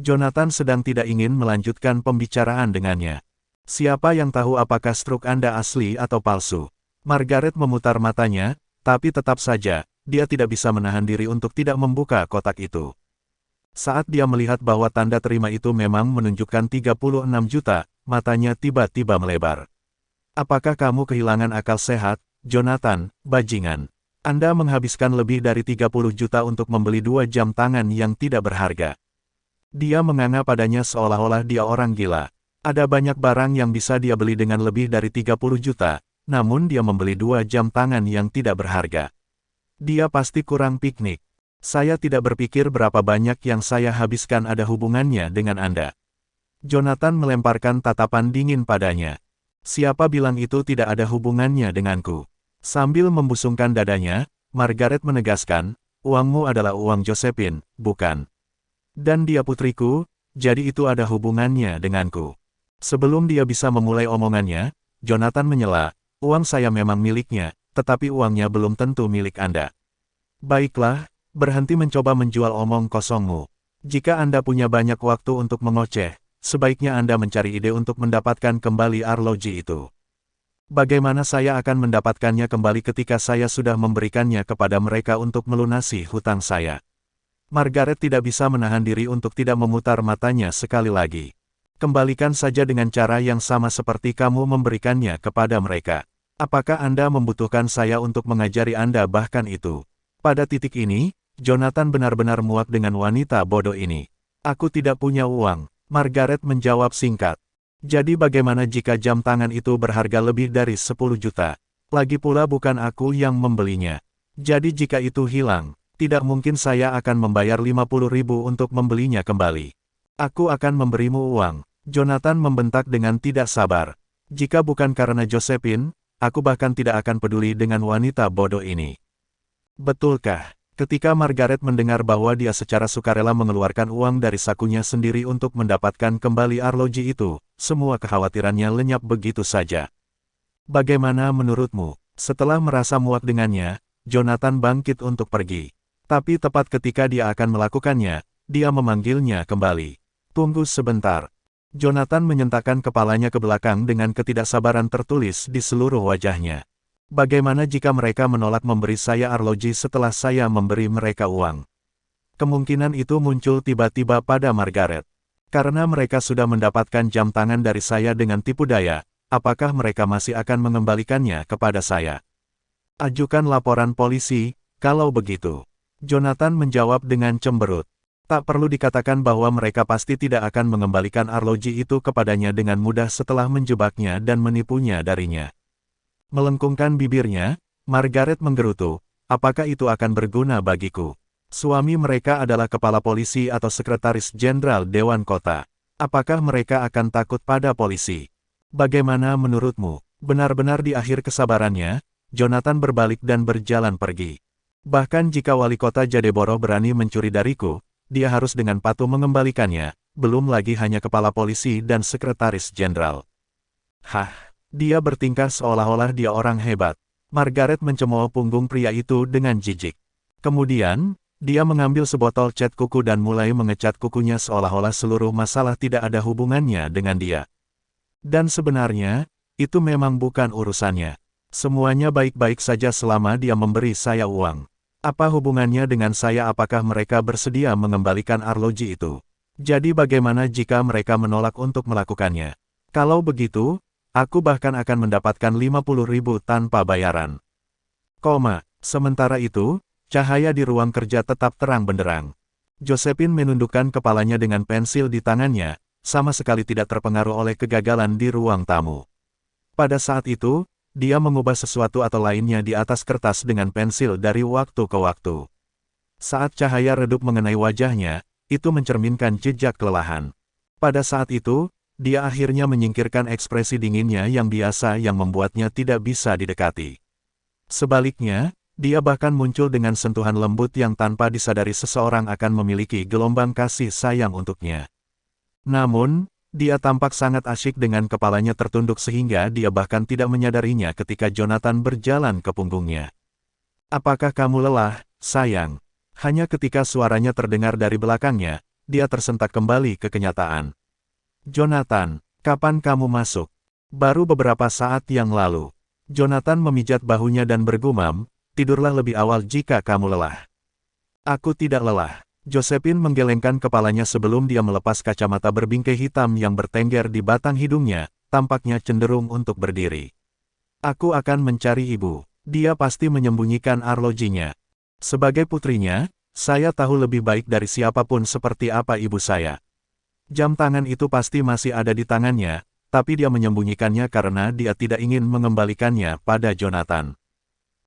Jonathan sedang tidak ingin melanjutkan pembicaraan dengannya. Siapa yang tahu apakah struk Anda asli atau palsu? Margaret memutar matanya, tapi tetap saja, dia tidak bisa menahan diri untuk tidak membuka kotak itu. Saat dia melihat bahwa tanda terima itu memang menunjukkan 36 juta, matanya tiba-tiba melebar. Apakah kamu kehilangan akal sehat, Jonathan, bajingan? Anda menghabiskan lebih dari 30 juta untuk membeli 2 jam tangan yang tidak berharga. Dia menganga padanya seolah-olah dia orang gila. Ada banyak barang yang bisa dia beli dengan lebih dari 30 juta, namun dia membeli 2 jam tangan yang tidak berharga. Dia pasti kurang piknik. Saya tidak berpikir berapa banyak yang saya habiskan ada hubungannya dengan Anda. Jonathan melemparkan tatapan dingin padanya. Siapa bilang itu tidak ada hubungannya denganku? Sambil membusungkan dadanya, Margaret menegaskan, uangmu adalah uang Josephine, bukan? Dan dia putriku, jadi itu ada hubungannya denganku. Sebelum dia bisa memulai omongannya, Jonathan menyela, uang saya memang miliknya, tetapi uangnya belum tentu milik Anda. Baiklah, berhenti mencoba menjual omong kosongmu. Jika Anda punya banyak waktu untuk mengoceh, sebaiknya Anda mencari ide untuk mendapatkan kembali arloji itu. Bagaimana saya akan mendapatkannya kembali ketika saya sudah memberikannya kepada mereka untuk melunasi hutang saya? Margaret tidak bisa menahan diri untuk tidak memutar matanya sekali lagi. Kembalikan saja dengan cara yang sama seperti kamu memberikannya kepada mereka. Apakah Anda membutuhkan saya untuk mengajari Anda bahkan itu? Pada titik ini, Jonathan benar-benar muak dengan wanita bodoh ini. Aku tidak punya uang, Margaret menjawab singkat. Jadi bagaimana jika jam tangan itu berharga lebih dari 10 juta? Lagi pula bukan aku yang membelinya. Jadi jika itu hilang, tidak mungkin saya akan membayar 50.000 untuk membelinya kembali. Aku akan memberimu uang, Jonathan membentak dengan tidak sabar. Jika bukan karena Josephine, aku bahkan tidak akan peduli dengan wanita bodoh ini. Betulkah? Ketika Margaret mendengar bahwa dia secara sukarela mengeluarkan uang dari sakunya sendiri untuk mendapatkan kembali arloji itu, semua kekhawatirannya lenyap begitu saja. Bagaimana menurutmu? Setelah merasa muak dengannya, Jonathan bangkit untuk pergi. Tapi tepat ketika dia akan melakukannya, dia memanggilnya kembali. Tunggu sebentar. Jonathan menyentakkan kepalanya ke belakang dengan ketidaksabaran tertulis di seluruh wajahnya. Bagaimana jika mereka menolak memberi saya arloji setelah saya memberi mereka uang? Kemungkinan itu muncul tiba-tiba pada Margaret. Karena mereka sudah mendapatkan jam tangan dari saya dengan tipu daya, apakah mereka masih akan mengembalikannya kepada saya? Ajukan laporan polisi, kalau begitu. Jonathan menjawab dengan cemberut. Tak perlu dikatakan bahwa mereka pasti tidak akan mengembalikan arloji itu kepadanya dengan mudah setelah menjebaknya dan menipunya darinya. Melengkungkan bibirnya, Margaret menggerutu, apakah itu akan berguna bagiku? Suami mereka adalah kepala polisi atau sekretaris jenderal Dewan Kota. Apakah mereka akan takut pada polisi? Bagaimana menurutmu? Benar-benar di akhir kesabarannya, Jonathan berbalik dan berjalan pergi. Bahkan jika wali kota Jadeboro berani mencuri dariku, dia harus dengan patuh mengembalikannya, belum lagi hanya kepala polisi dan sekretaris jenderal. Hah, dia bertingkah seolah-olah dia orang hebat. Margaret mencemooh punggung pria itu dengan jijik. Kemudian, dia mengambil sebotol cat kuku dan mulai mengecat kukunya seolah-olah seluruh masalah tidak ada hubungannya dengan dia. Dan sebenarnya, itu memang bukan urusannya. Semuanya baik-baik saja selama dia memberi saya uang. Apa hubungannya dengan saya? Apakah mereka bersedia mengembalikan arloji itu? Jadi bagaimana jika mereka menolak untuk melakukannya? Kalau begitu, aku bahkan akan mendapatkan 50.000 tanpa bayaran. Sementara itu, cahaya di ruang kerja tetap terang benderang. Josephine menundukkan kepalanya dengan pensil di tangannya, sama sekali tidak terpengaruh oleh kegagalan di ruang tamu. Pada saat itu, dia mengubah sesuatu atau lainnya di atas kertas dengan pensil dari waktu ke waktu. Saat cahaya redup mengenai wajahnya, itu mencerminkan jejak kelelahan. Pada saat itu, dia akhirnya menyingkirkan ekspresi dinginnya yang biasa yang membuatnya tidak bisa didekati. Sebaliknya, dia bahkan muncul dengan sentuhan lembut yang tanpa disadari seseorang akan memiliki gelombang kasih sayang untuknya. Namun, dia tampak sangat asyik dengan kepalanya tertunduk sehingga dia bahkan tidak menyadarinya ketika Jonathan berjalan ke punggungnya. Apakah kamu lelah, sayang? Hanya ketika suaranya terdengar dari belakangnya, dia tersentak kembali ke kenyataan. Jonathan, kapan kamu masuk? Baru beberapa saat yang lalu. Jonathan memijat bahunya dan bergumam, tidurlah lebih awal jika kamu lelah. Aku tidak lelah. Josephine menggelengkan kepalanya sebelum dia melepas kacamata berbingkai hitam yang bertengger di batang hidungnya, tampaknya cenderung untuk berdiri. Aku akan mencari ibu. Dia pasti menyembunyikan arlojinya. Sebagai putrinya, saya tahu lebih baik dari siapapun seperti apa ibu saya. Jam tangan itu pasti masih ada di tangannya, tapi dia menyembunyikannya karena dia tidak ingin mengembalikannya pada Jonathan.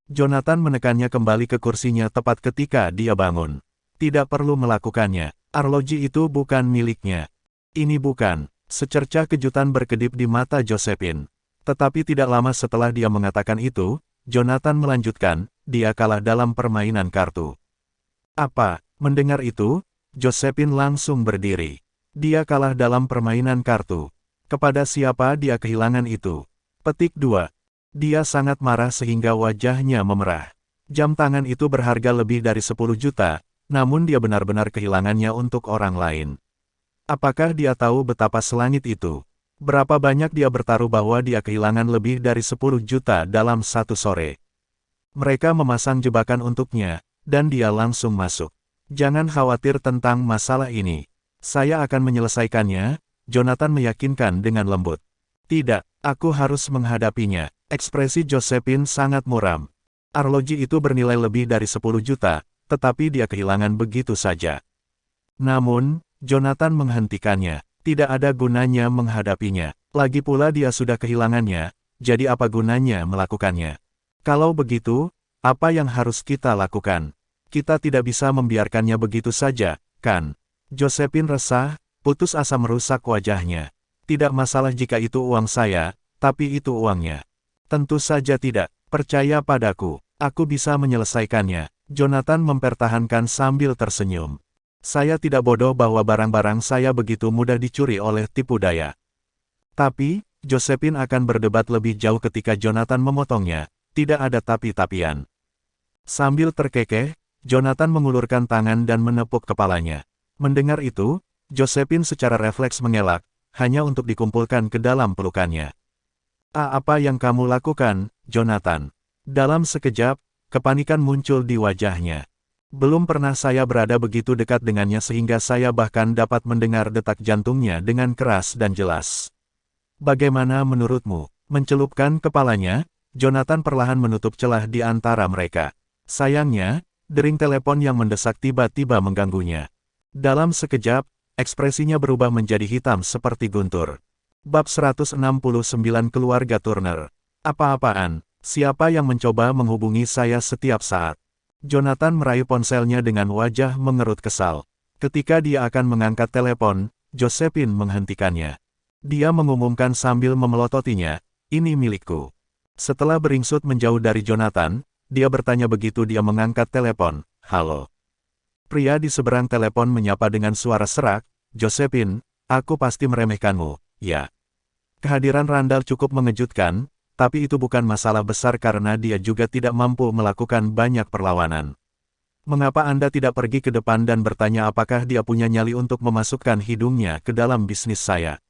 Jonathan menekannya kembali ke kursinya tepat ketika dia bangun. Tidak perlu melakukannya, arloji itu bukan miliknya. Ini bukan. Secercah kejutan berkedip di mata Josephine. Tetapi tidak lama setelah dia mengatakan itu, Jonathan melanjutkan, dia kalah dalam permainan kartu. Apa? Mendengar itu, Josephine langsung berdiri. Dia kalah dalam permainan kartu. Kepada siapa dia kehilangan itu? Petik 2. Dia sangat marah sehingga wajahnya memerah. Jam tangan itu berharga lebih dari 10 juta, namun dia benar-benar kehilangannya untuk orang lain. Apakah dia tahu betapa selangit itu? Berapa banyak dia bertaruh bahwa dia kehilangan lebih dari 10 juta dalam satu sore? Mereka memasang jebakan untuknya, dan dia langsung masuk. Jangan khawatir tentang masalah ini. Saya akan menyelesaikannya, Jonathan meyakinkan dengan lembut. Tidak, aku harus menghadapinya. Ekspresi Josephine sangat muram. Arloji itu bernilai lebih dari 10 juta, tetapi dia kehilangan begitu saja. Namun, Jonathan menghentikannya. Tidak ada gunanya menghadapinya. Lagi pula dia sudah kehilangannya, jadi apa gunanya melakukannya? Kalau begitu, apa yang harus kita lakukan? Kita tidak bisa membiarkannya begitu saja, kan? Josephine resah, putus asa merusak wajahnya. Tidak masalah jika itu uang saya, tapi itu uangnya. Tentu saja tidak. Percaya padaku, aku bisa menyelesaikannya. Jonathan mempertahankan sambil tersenyum. Saya tidak bodoh bahwa barang-barang saya begitu mudah dicuri oleh tipu daya. Tapi, Josephine akan berdebat lebih jauh ketika Jonathan memotongnya. Tidak ada tapi-tapian. Sambil terkekeh, Jonathan mengulurkan tangan dan menepuk kepalanya. Mendengar itu, Josephine secara refleks mengelak, hanya untuk dikumpulkan ke dalam pelukannya. Apa yang kamu lakukan, Jonathan? Dalam sekejap, kepanikan muncul di wajahnya. Belum pernah saya berada begitu dekat dengannya sehingga saya bahkan dapat mendengar detak jantungnya dengan keras dan jelas. Bagaimana menurutmu? Mencelupkan kepalanya, Jonathan perlahan menutup celah di antara mereka. Sayangnya, dering telepon yang mendesak tiba-tiba mengganggunya. Dalam sekejap, ekspresinya berubah menjadi hitam seperti guntur. Bab 169 Keluarga Turner. Apa-apaan? Siapa yang mencoba menghubungi saya setiap saat? Jonathan meraih ponselnya dengan wajah mengerut kesal. Ketika dia akan mengangkat telepon, Josephine menghentikannya. Dia mengumumkan sambil memelototinya, "Ini milikku." Setelah beringsut menjauh dari Jonathan, dia bertanya begitu dia mengangkat telepon, "Halo." Pria di seberang telepon menyapa dengan suara serak, "Josephine, aku pasti meremehkanmu, ya." Kehadiran Randall cukup mengejutkan, tapi itu bukan masalah besar karena dia juga tidak mampu melakukan banyak perlawanan. "Mengapa Anda tidak pergi ke depan dan bertanya apakah dia punya nyali untuk memasukkan hidungnya ke dalam bisnis saya?"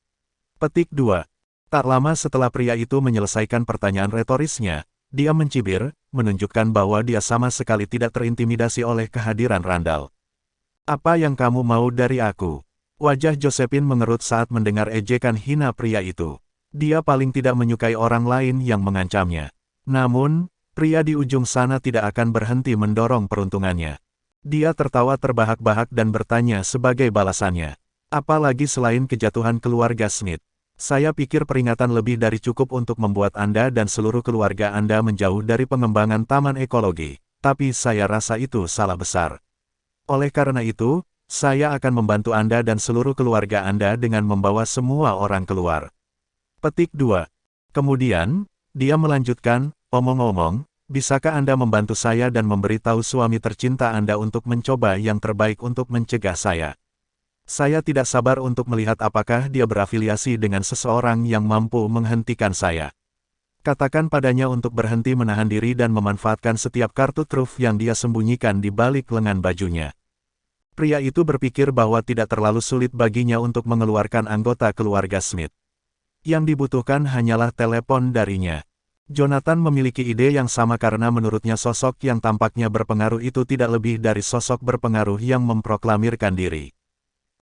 Petik 2. Tak lama setelah pria itu menyelesaikan pertanyaan retorisnya, dia mencibir, menunjukkan bahwa dia sama sekali tidak terintimidasi oleh kehadiran Randall. "Apa yang kamu mau dari aku?" Wajah Josephine mengerut saat mendengar ejekan hina pria itu. Dia paling tidak menyukai orang lain yang mengancamnya. Namun, pria di ujung sana tidak akan berhenti mendorong peruntungannya. Dia tertawa terbahak-bahak dan bertanya sebagai balasannya. "Apalagi selain kejatuhan keluarga Smith. Saya pikir peringatan lebih dari cukup untuk membuat Anda dan seluruh keluarga Anda menjauh dari pengembangan taman ekologi, tapi saya rasa itu salah besar. Oleh karena itu, saya akan membantu Anda dan seluruh keluarga Anda dengan membawa semua orang keluar." Petik 2. Kemudian, dia melanjutkan, "Omong-omong, bisakah Anda membantu saya dan memberitahu suami tercinta Anda untuk mencoba yang terbaik untuk mencegah saya? Saya tidak sabar untuk melihat apakah dia berafiliasi dengan seseorang yang mampu menghentikan saya. Katakan padanya untuk berhenti menahan diri dan memanfaatkan setiap kartu truf yang dia sembunyikan di balik lengan bajunya." Pria itu berpikir bahwa tidak terlalu sulit baginya untuk mengeluarkan anggota keluarga Smith. Yang dibutuhkan hanyalah telepon darinya. Jonathan memiliki ide yang sama karena menurutnya sosok yang tampaknya berpengaruh itu tidak lebih dari sosok berpengaruh yang memproklamirkan diri.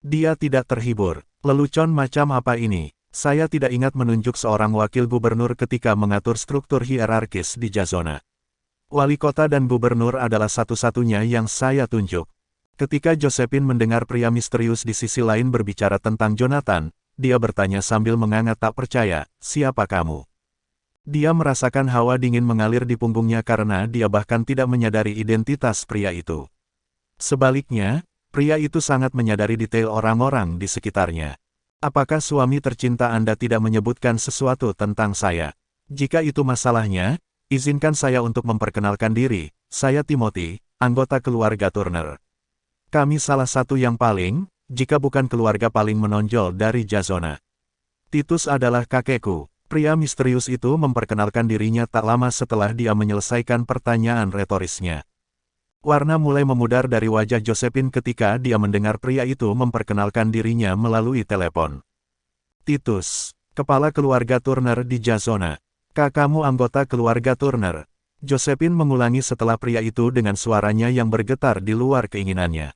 Dia tidak terhibur. "Lelucon macam apa ini? Saya tidak ingat menunjuk seorang wakil gubernur ketika mengatur struktur hierarkis di Jazona. Wali kota dan gubernur adalah satu-satunya yang saya tunjuk." Ketika Josephine mendengar pria misterius di sisi lain berbicara tentang Jonathan, dia bertanya sambil menganga tak percaya, "Siapa kamu?" Dia merasakan hawa dingin mengalir di punggungnya karena dia bahkan tidak menyadari identitas pria itu. Sebaliknya, pria itu sangat menyadari detail orang-orang di sekitarnya. "Apakah suami tercinta Anda tidak menyebutkan sesuatu tentang saya? Jika itu masalahnya, izinkan saya untuk memperkenalkan diri, saya Timothy, anggota keluarga Turner." Kami salah satu yang paling, jika bukan keluarga paling menonjol dari Jazona. Titus adalah kakekku. Pria misterius itu memperkenalkan dirinya tak lama setelah dia menyelesaikan pertanyaan retorisnya. Warna mulai memudar dari wajah Josephine ketika dia mendengar pria itu memperkenalkan dirinya melalui telepon. Titus, kepala keluarga Turner di Jazona. Kakakmu anggota keluarga Turner. Josephine mengulangi setelah pria itu dengan suaranya yang bergetar di luar keinginannya.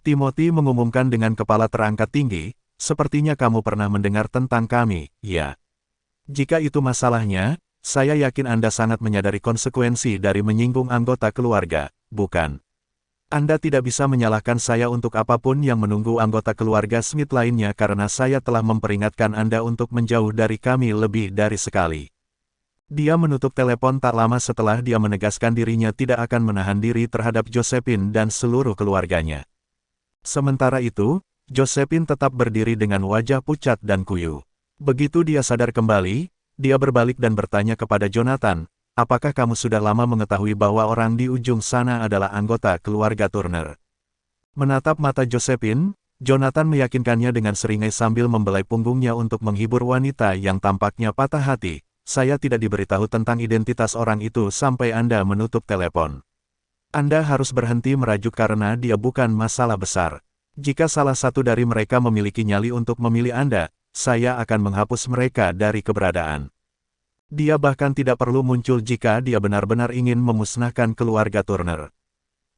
Timothy mengumumkan dengan kepala terangkat tinggi, sepertinya kamu pernah mendengar tentang kami, ya. Jika itu masalahnya, saya yakin Anda sangat menyadari konsekuensi dari menyinggung anggota keluarga, bukan? Anda tidak bisa menyalahkan saya untuk apapun yang menunggu anggota keluarga Smith lainnya karena saya telah memperingatkan Anda untuk menjauh dari kami lebih dari sekali. Dia menutup telepon tak lama setelah dia menegaskan dirinya tidak akan menahan diri terhadap Josephine dan seluruh keluarganya. Sementara itu, Josephine tetap berdiri dengan wajah pucat dan kuyu. Begitu dia sadar kembali, dia berbalik dan bertanya kepada Jonathan, apakah kamu sudah lama mengetahui bahwa orang di ujung sana adalah anggota keluarga Turner? Menatap mata Josephine, Jonathan meyakinkannya dengan seringai sambil membelai punggungnya untuk menghibur wanita yang tampaknya patah hati. Saya tidak diberitahu tentang identitas orang itu sampai Anda menutup telepon. Anda harus berhenti merajuk karena dia bukan masalah besar. Jika salah satu dari mereka memiliki nyali untuk memilih Anda, saya akan menghapus mereka dari keberadaan. Dia bahkan tidak perlu muncul jika dia benar-benar ingin memusnahkan keluarga Turner.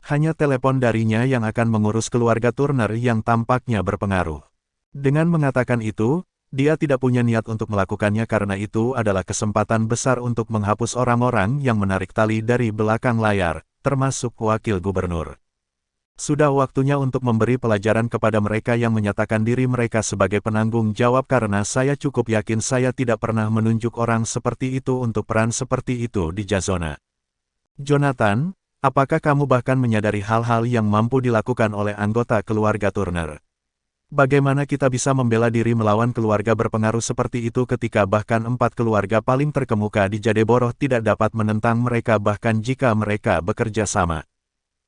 Hanya telepon darinya yang akan mengurus keluarga Turner yang tampaknya berpengaruh. Dengan mengatakan itu, dia tidak punya niat untuk melakukannya karena itu adalah kesempatan besar untuk menghapus orang-orang yang menarik tali dari belakang layar, termasuk wakil gubernur. Sudah waktunya untuk memberi pelajaran kepada mereka yang menyatakan diri mereka sebagai penanggung jawab karena saya cukup yakin saya tidak pernah menunjuk orang seperti itu untuk peran seperti itu di Jazona. Jonathan, apakah kamu bahkan menyadari hal-hal yang mampu dilakukan oleh anggota keluarga Turner? Bagaimana kita bisa membela diri melawan keluarga berpengaruh seperti itu ketika bahkan 4 keluarga paling terkemuka di Jadeborough tidak dapat menentang mereka bahkan jika mereka bekerja sama?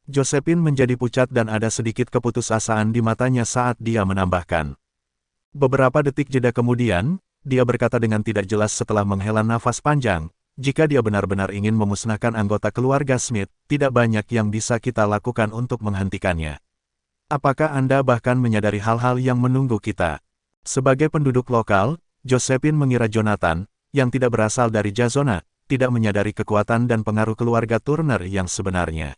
Josephine menjadi pucat dan ada sedikit keputusasaan di matanya saat dia menambahkan. Beberapa detik jeda kemudian, dia berkata dengan tidak jelas setelah menghela nafas panjang, jika dia benar-benar ingin memusnahkan anggota keluarga Smith, tidak banyak yang bisa kita lakukan untuk menghentikannya. Apakah Anda bahkan menyadari hal-hal yang menunggu kita? Sebagai penduduk lokal, Josephine mengira Jonathan, yang tidak berasal dari Jazona, tidak menyadari kekuatan dan pengaruh keluarga Turner yang sebenarnya.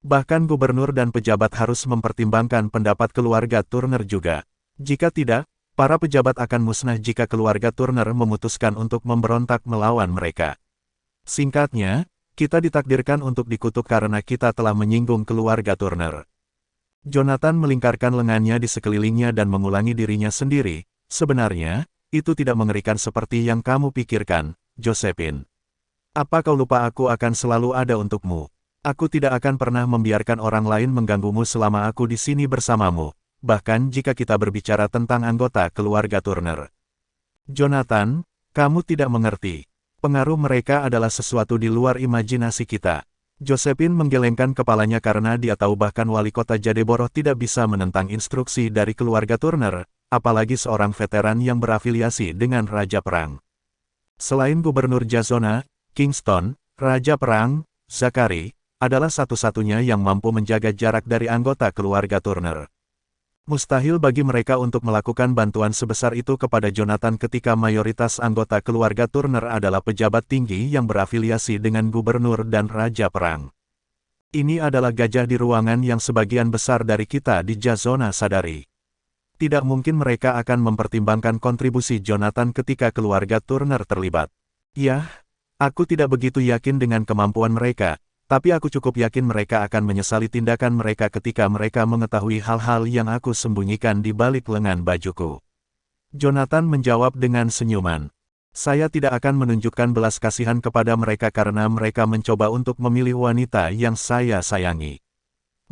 Bahkan gubernur dan pejabat harus mempertimbangkan pendapat keluarga Turner juga. Jika tidak, para pejabat akan musnah jika keluarga Turner memutuskan untuk memberontak melawan mereka. Singkatnya, kita ditakdirkan untuk dikutuk karena kita telah menyinggung keluarga Turner. Jonathan melingkarkan lengannya di sekelilingnya dan mengulangi dirinya sendiri, sebenarnya, itu tidak mengerikan seperti yang kamu pikirkan, Josephine. Apa kau lupa aku akan selalu ada untukmu? Aku tidak akan pernah membiarkan orang lain mengganggumu selama aku di sini bersamamu, bahkan jika kita berbicara tentang anggota keluarga Turner. Jonathan, kamu tidak mengerti. Pengaruh mereka adalah sesuatu di luar imajinasi kita. Josephine menggelengkan kepalanya karena dia tahu bahkan wali kota Jadeborough tidak bisa menentang instruksi dari keluarga Turner, apalagi seorang veteran yang berafiliasi dengan Raja Perang. Selain Gubernur Jazona, Kingston, Raja Perang, Zachary, adalah satu-satunya yang mampu menjaga jarak dari anggota keluarga Turner. Mustahil bagi mereka untuk melakukan bantuan sebesar itu kepada Jonathan ketika mayoritas anggota keluarga Turner adalah pejabat tinggi yang berafiliasi dengan gubernur dan Raja Perang. Ini adalah gajah di ruangan yang sebagian besar dari kita di Jazona sadari. Tidak mungkin mereka akan mempertimbangkan kontribusi Jonathan ketika keluarga Turner terlibat. Ya, aku tidak begitu yakin dengan kemampuan mereka. Tapi aku cukup yakin mereka akan menyesali tindakan mereka ketika mereka mengetahui hal-hal yang aku sembunyikan di balik lengan bajuku. Jonathan menjawab dengan senyuman. Saya tidak akan menunjukkan belas kasihan kepada mereka karena mereka mencoba untuk memilih wanita yang saya sayangi.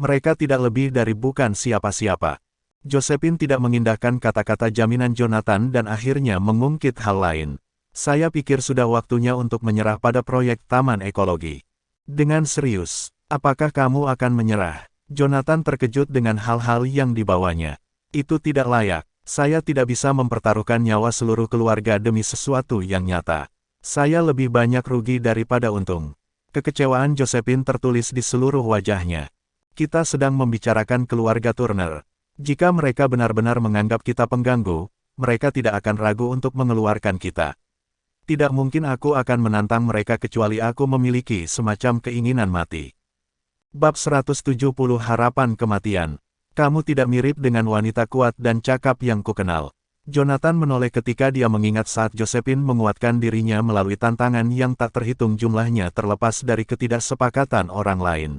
Mereka tidak lebih dari bukan siapa-siapa. Josephine tidak mengindahkan kata-kata jaminan Jonathan dan akhirnya mengungkit hal lain. Saya pikir sudah waktunya untuk menyerah pada proyek taman ekologi. Dengan serius, apakah kamu akan menyerah? Jonathan terkejut dengan hal-hal yang dibawanya. Itu tidak layak. Saya tidak bisa mempertaruhkan nyawa seluruh keluarga demi sesuatu yang nyata. Saya lebih banyak rugi daripada untung. Kekecewaan Josephine tertulis di seluruh wajahnya. Kita sedang membicarakan keluarga Turner. Jika mereka benar-benar menganggap kita pengganggu, mereka tidak akan ragu untuk mengeluarkan kita. Tidak mungkin aku akan menantang mereka kecuali aku memiliki semacam keinginan mati. Bab 170 Harapan Kematian. Kamu tidak mirip dengan wanita kuat dan cakap yang kukenal. Jonathan menoleh ketika dia mengingat saat Josephine menguatkan dirinya melalui tantangan yang tak terhitung jumlahnya terlepas dari ketidaksepakatan orang lain.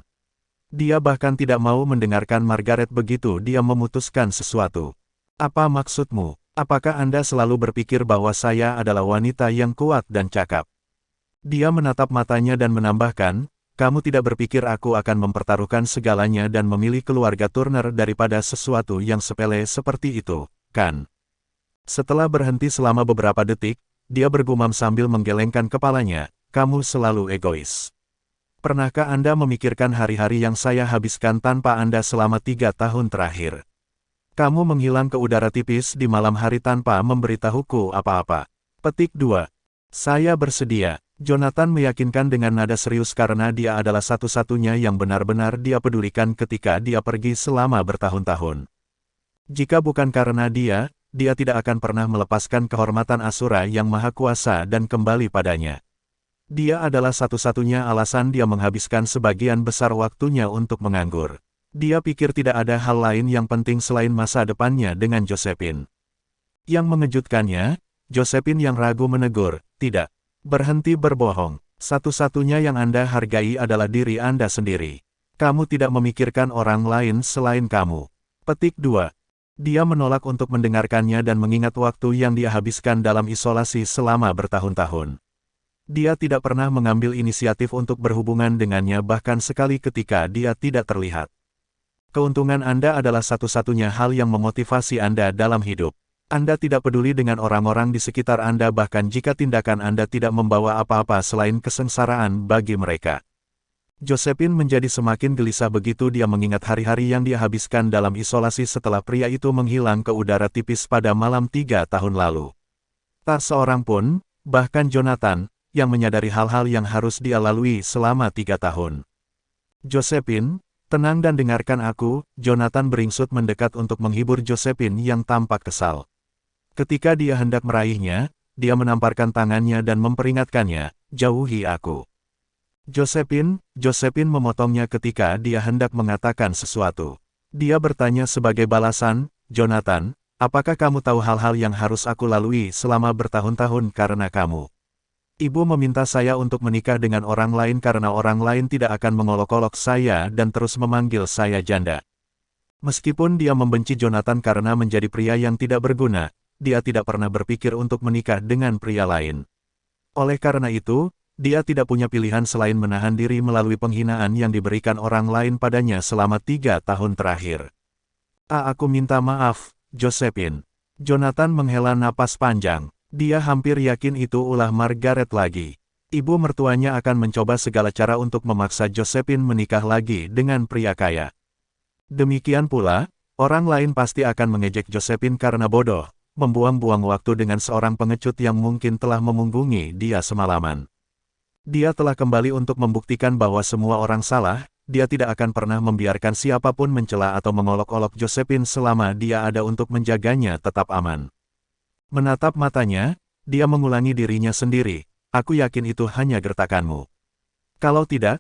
Dia bahkan tidak mau mendengarkan Margaret begitu dia memutuskan sesuatu. Apa maksudmu? Apakah Anda selalu berpikir bahwa saya adalah wanita yang kuat dan cakap? Dia menatap matanya dan menambahkan, kamu tidak berpikir aku akan mempertaruhkan segalanya dan memilih keluarga Turner daripada sesuatu yang sepele seperti itu, kan? Setelah berhenti selama beberapa detik, dia bergumam sambil menggelengkan kepalanya, kamu selalu egois. Pernahkah Anda memikirkan hari-hari yang saya habiskan tanpa Anda selama 3 tahun terakhir? Kamu menghilang ke udara tipis di malam hari tanpa memberitahuku apa-apa. Petik 2. Saya bersedia. Jonathan meyakinkan dengan nada serius karena dia adalah satu-satunya yang benar-benar dia pedulikan ketika dia pergi selama bertahun-tahun. Jika bukan karena dia tidak akan pernah melepaskan kehormatan Asura yang maha kuasa dan kembali padanya. Dia adalah satu-satunya alasan dia menghabiskan sebagian besar waktunya untuk menganggur. Dia pikir tidak ada hal lain yang penting selain masa depannya dengan Josephine. Yang mengejutkannya, Josephine yang ragu menegur, tidak. Berhenti berbohong. Satu-satunya yang Anda hargai adalah diri Anda sendiri. Kamu tidak memikirkan orang lain selain kamu. Petik 2. Dia menolak untuk mendengarkannya dan mengingat waktu yang dia habiskan dalam isolasi selama bertahun-tahun. Dia tidak pernah mengambil inisiatif untuk berhubungan dengannya bahkan sekali ketika dia tidak terlihat. Keuntungan Anda adalah satu-satunya hal yang memotivasi Anda dalam hidup. Anda tidak peduli dengan orang-orang di sekitar Anda bahkan jika tindakan Anda tidak membawa apa-apa selain kesengsaraan bagi mereka. Josephine menjadi semakin gelisah begitu dia mengingat hari-hari yang dia habiskan dalam isolasi setelah pria itu menghilang ke udara tipis pada malam 3 tahun lalu. Tak seorang pun, bahkan Jonathan, yang menyadari hal-hal yang harus dia lalui selama 3 tahun. Josephine, tenang dan dengarkan aku, Jonathan beringsut mendekat untuk menghibur Josephine yang tampak kesal. Ketika dia hendak meraihnya, dia menamparkan tangannya dan memperingatkannya, jauhi aku. Josephine memotongnya ketika dia hendak mengatakan sesuatu. Dia bertanya sebagai balasan, Jonathan, apakah kamu tahu hal-hal yang harus aku lalui selama bertahun-tahun karena kamu? Ibu meminta saya untuk menikah dengan orang lain karena orang lain tidak akan mengolok-olok saya dan terus memanggil saya janda. Meskipun dia membenci Jonathan karena menjadi pria yang tidak berguna, dia tidak pernah berpikir untuk menikah dengan pria lain. Oleh karena itu, dia tidak punya pilihan selain menahan diri melalui penghinaan yang diberikan orang lain padanya selama 3 tahun terakhir. Aku minta maaf, Josephine. Jonathan menghela napas panjang. Dia hampir yakin itu ulah Margaret lagi. Ibu mertuanya akan mencoba segala cara untuk memaksa Josephine menikah lagi dengan pria kaya. Demikian pula, orang lain pasti akan mengejek Josephine karena bodoh, membuang-buang waktu dengan seorang pengecut yang mungkin telah memunggungi dia semalaman. Dia telah kembali untuk membuktikan bahwa semua orang salah, dia tidak akan pernah membiarkan siapapun mencela atau mengolok-olok Josephine selama dia ada untuk menjaganya tetap aman. Menatap matanya, dia mengulangi dirinya sendiri, aku yakin itu hanya gertakanmu. Kalau tidak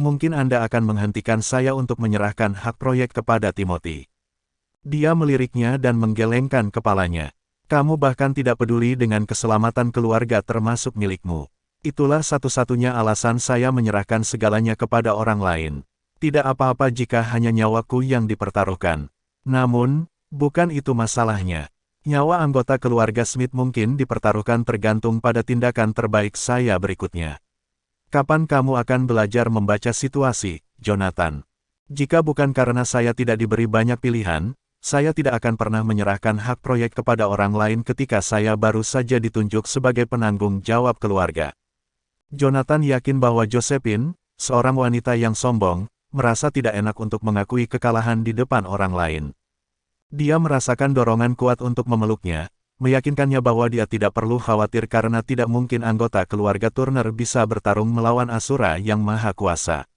mungkin Anda akan menghentikan saya untuk menyerahkan hak proyek kepada Timothy. Dia meliriknya dan menggelengkan kepalanya. Kamu bahkan tidak peduli dengan keselamatan keluarga termasuk milikmu. Itulah satu-satunya alasan saya menyerahkan segalanya kepada orang lain. Tidak apa-apa jika hanya nyawaku yang dipertaruhkan. Namun, bukan itu masalahnya. Nyawa anggota keluarga Smith mungkin dipertaruhkan tergantung pada tindakan terbaik saya berikutnya. Kapan kamu akan belajar membaca situasi, Jonathan? Jika bukan karena saya tidak diberi banyak pilihan, saya tidak akan pernah menyerahkan hak proyek kepada orang lain ketika saya baru saja ditunjuk sebagai penanggung jawab keluarga. Jonathan yakin bahwa Josephine, seorang wanita yang sombong, merasa tidak enak untuk mengakui kekalahan di depan orang lain. Dia merasakan dorongan kuat untuk memeluknya, meyakinkannya bahwa dia tidak perlu khawatir karena tidak mungkin anggota keluarga Turner bisa bertarung melawan Asura yang maha kuasa.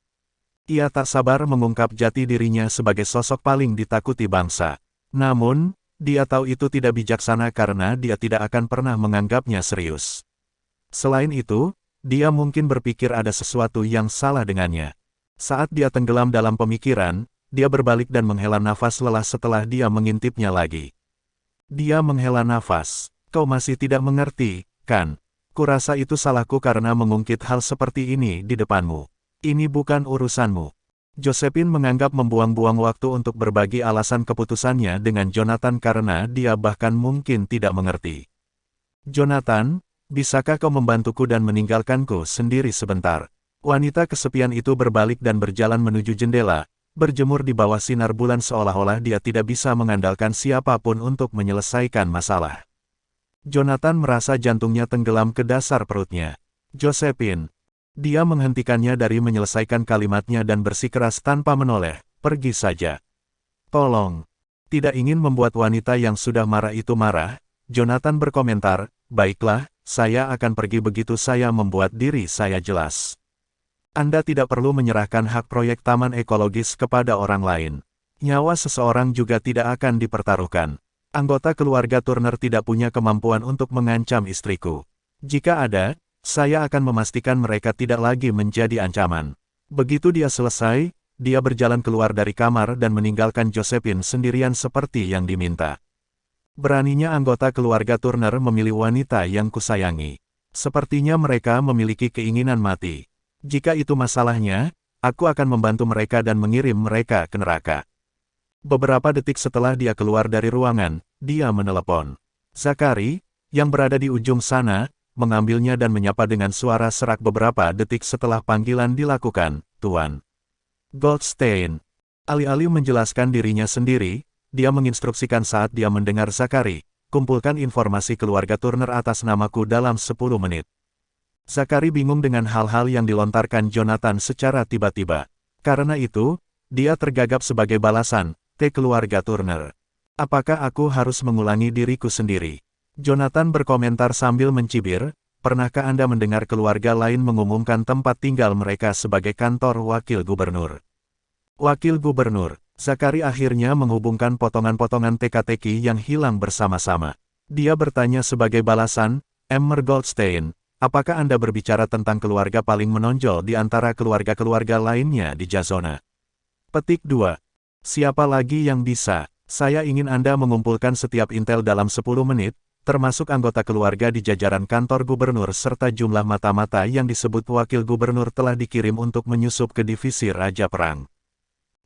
Ia tak sabar mengungkap jati dirinya sebagai sosok paling ditakuti bangsa. Namun, dia tahu itu tidak bijaksana karena dia tidak akan pernah menganggapnya serius. Selain itu, dia mungkin berpikir ada sesuatu yang salah dengannya. Saat dia tenggelam dalam pemikiran, dia berbalik dan menghela nafas lelah setelah dia mengintipnya lagi. Dia menghela nafas. Kau masih tidak mengerti, kan? Kurasa itu salahku karena mengungkit hal seperti ini di depanmu. Ini bukan urusanmu. Josephine menganggap membuang-buang waktu untuk berbagi alasan keputusannya dengan Jonathan karena dia bahkan mungkin tidak mengerti. Jonathan, bisakah kau membantuku dan meninggalkanku sendiri sebentar? Wanita kesepian itu berbalik dan berjalan menuju jendela, berjemur di bawah sinar bulan seolah-olah dia tidak bisa mengandalkan siapapun untuk menyelesaikan masalah. Jonathan merasa jantungnya tenggelam ke dasar perutnya. Josephine. Dia menghentikannya dari menyelesaikan kalimatnya dan bersikeras tanpa menoleh, pergi saja. Tolong. Tidak ingin membuat wanita yang sudah marah itu marah, Jonathan berkomentar, baiklah, saya akan pergi begitu saya membuat diri saya jelas. Anda tidak perlu menyerahkan hak proyek taman ekologis kepada orang lain. Nyawa seseorang juga tidak akan dipertaruhkan. Anggota keluarga Turner tidak punya kemampuan untuk mengancam istriku. Jika ada, saya akan memastikan mereka tidak lagi menjadi ancaman. Begitu dia selesai, dia berjalan keluar dari kamar dan meninggalkan Josephine sendirian seperti yang diminta. Beraninya anggota keluarga Turner memilih wanita yang kusayangi. Sepertinya mereka memiliki keinginan mati. Jika itu masalahnya, aku akan membantu mereka dan mengirim mereka ke neraka. Beberapa detik setelah dia keluar dari ruangan, dia menelepon. Zachary, yang berada di ujung sana, mengambilnya dan menyapa dengan suara serak beberapa detik setelah panggilan dilakukan, Tuan Goldstein. Alih-alih menjelaskan dirinya sendiri, dia menginstruksikan saat dia mendengar Zachary, kumpulkan informasi keluarga Turner atas namaku dalam 10 menit. Zachary bingung dengan hal-hal yang dilontarkan Jonathan secara tiba-tiba. Karena itu, dia tergagap sebagai balasan, keluarga Turner. Apakah aku harus mengulangi diriku sendiri? Jonathan berkomentar sambil mencibir, pernahkah Anda mendengar keluarga lain mengumumkan tempat tinggal mereka sebagai kantor wakil gubernur? Wakil gubernur, Zachary akhirnya menghubungkan potongan-potongan teka-teki yang hilang bersama-sama. Dia bertanya sebagai balasan, Emmer Goldstein, apakah Anda berbicara tentang keluarga paling menonjol di antara keluarga-keluarga lainnya di Jazona? Petik 2. Siapa lagi yang bisa? Saya ingin Anda mengumpulkan setiap intel dalam 10 menit, termasuk anggota keluarga di jajaran kantor gubernur serta jumlah mata-mata yang disebut wakil gubernur telah dikirim untuk menyusup ke divisi Raja Perang.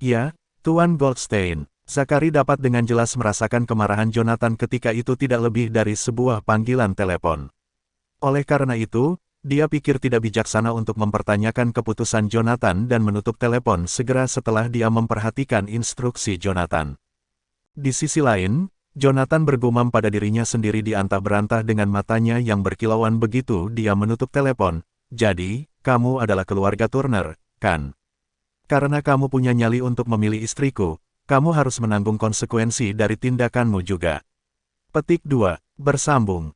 Ya, Tuan Goldstein. Zachary dapat dengan jelas merasakan kemarahan Jonathan ketika itu tidak lebih dari sebuah panggilan telepon. Oleh karena itu, dia pikir tidak bijaksana untuk mempertanyakan keputusan Jonathan dan menutup telepon segera setelah dia memperhatikan instruksi Jonathan. Di sisi lain, Jonathan bergumam pada dirinya sendiri di antah-berantah dengan matanya yang berkilauan begitu dia menutup telepon. Jadi, kamu adalah keluarga Turner, kan? Karena kamu punya nyali untuk memilih istriku, kamu harus menanggung konsekuensi dari tindakanmu juga. Petik 2. Bersambung.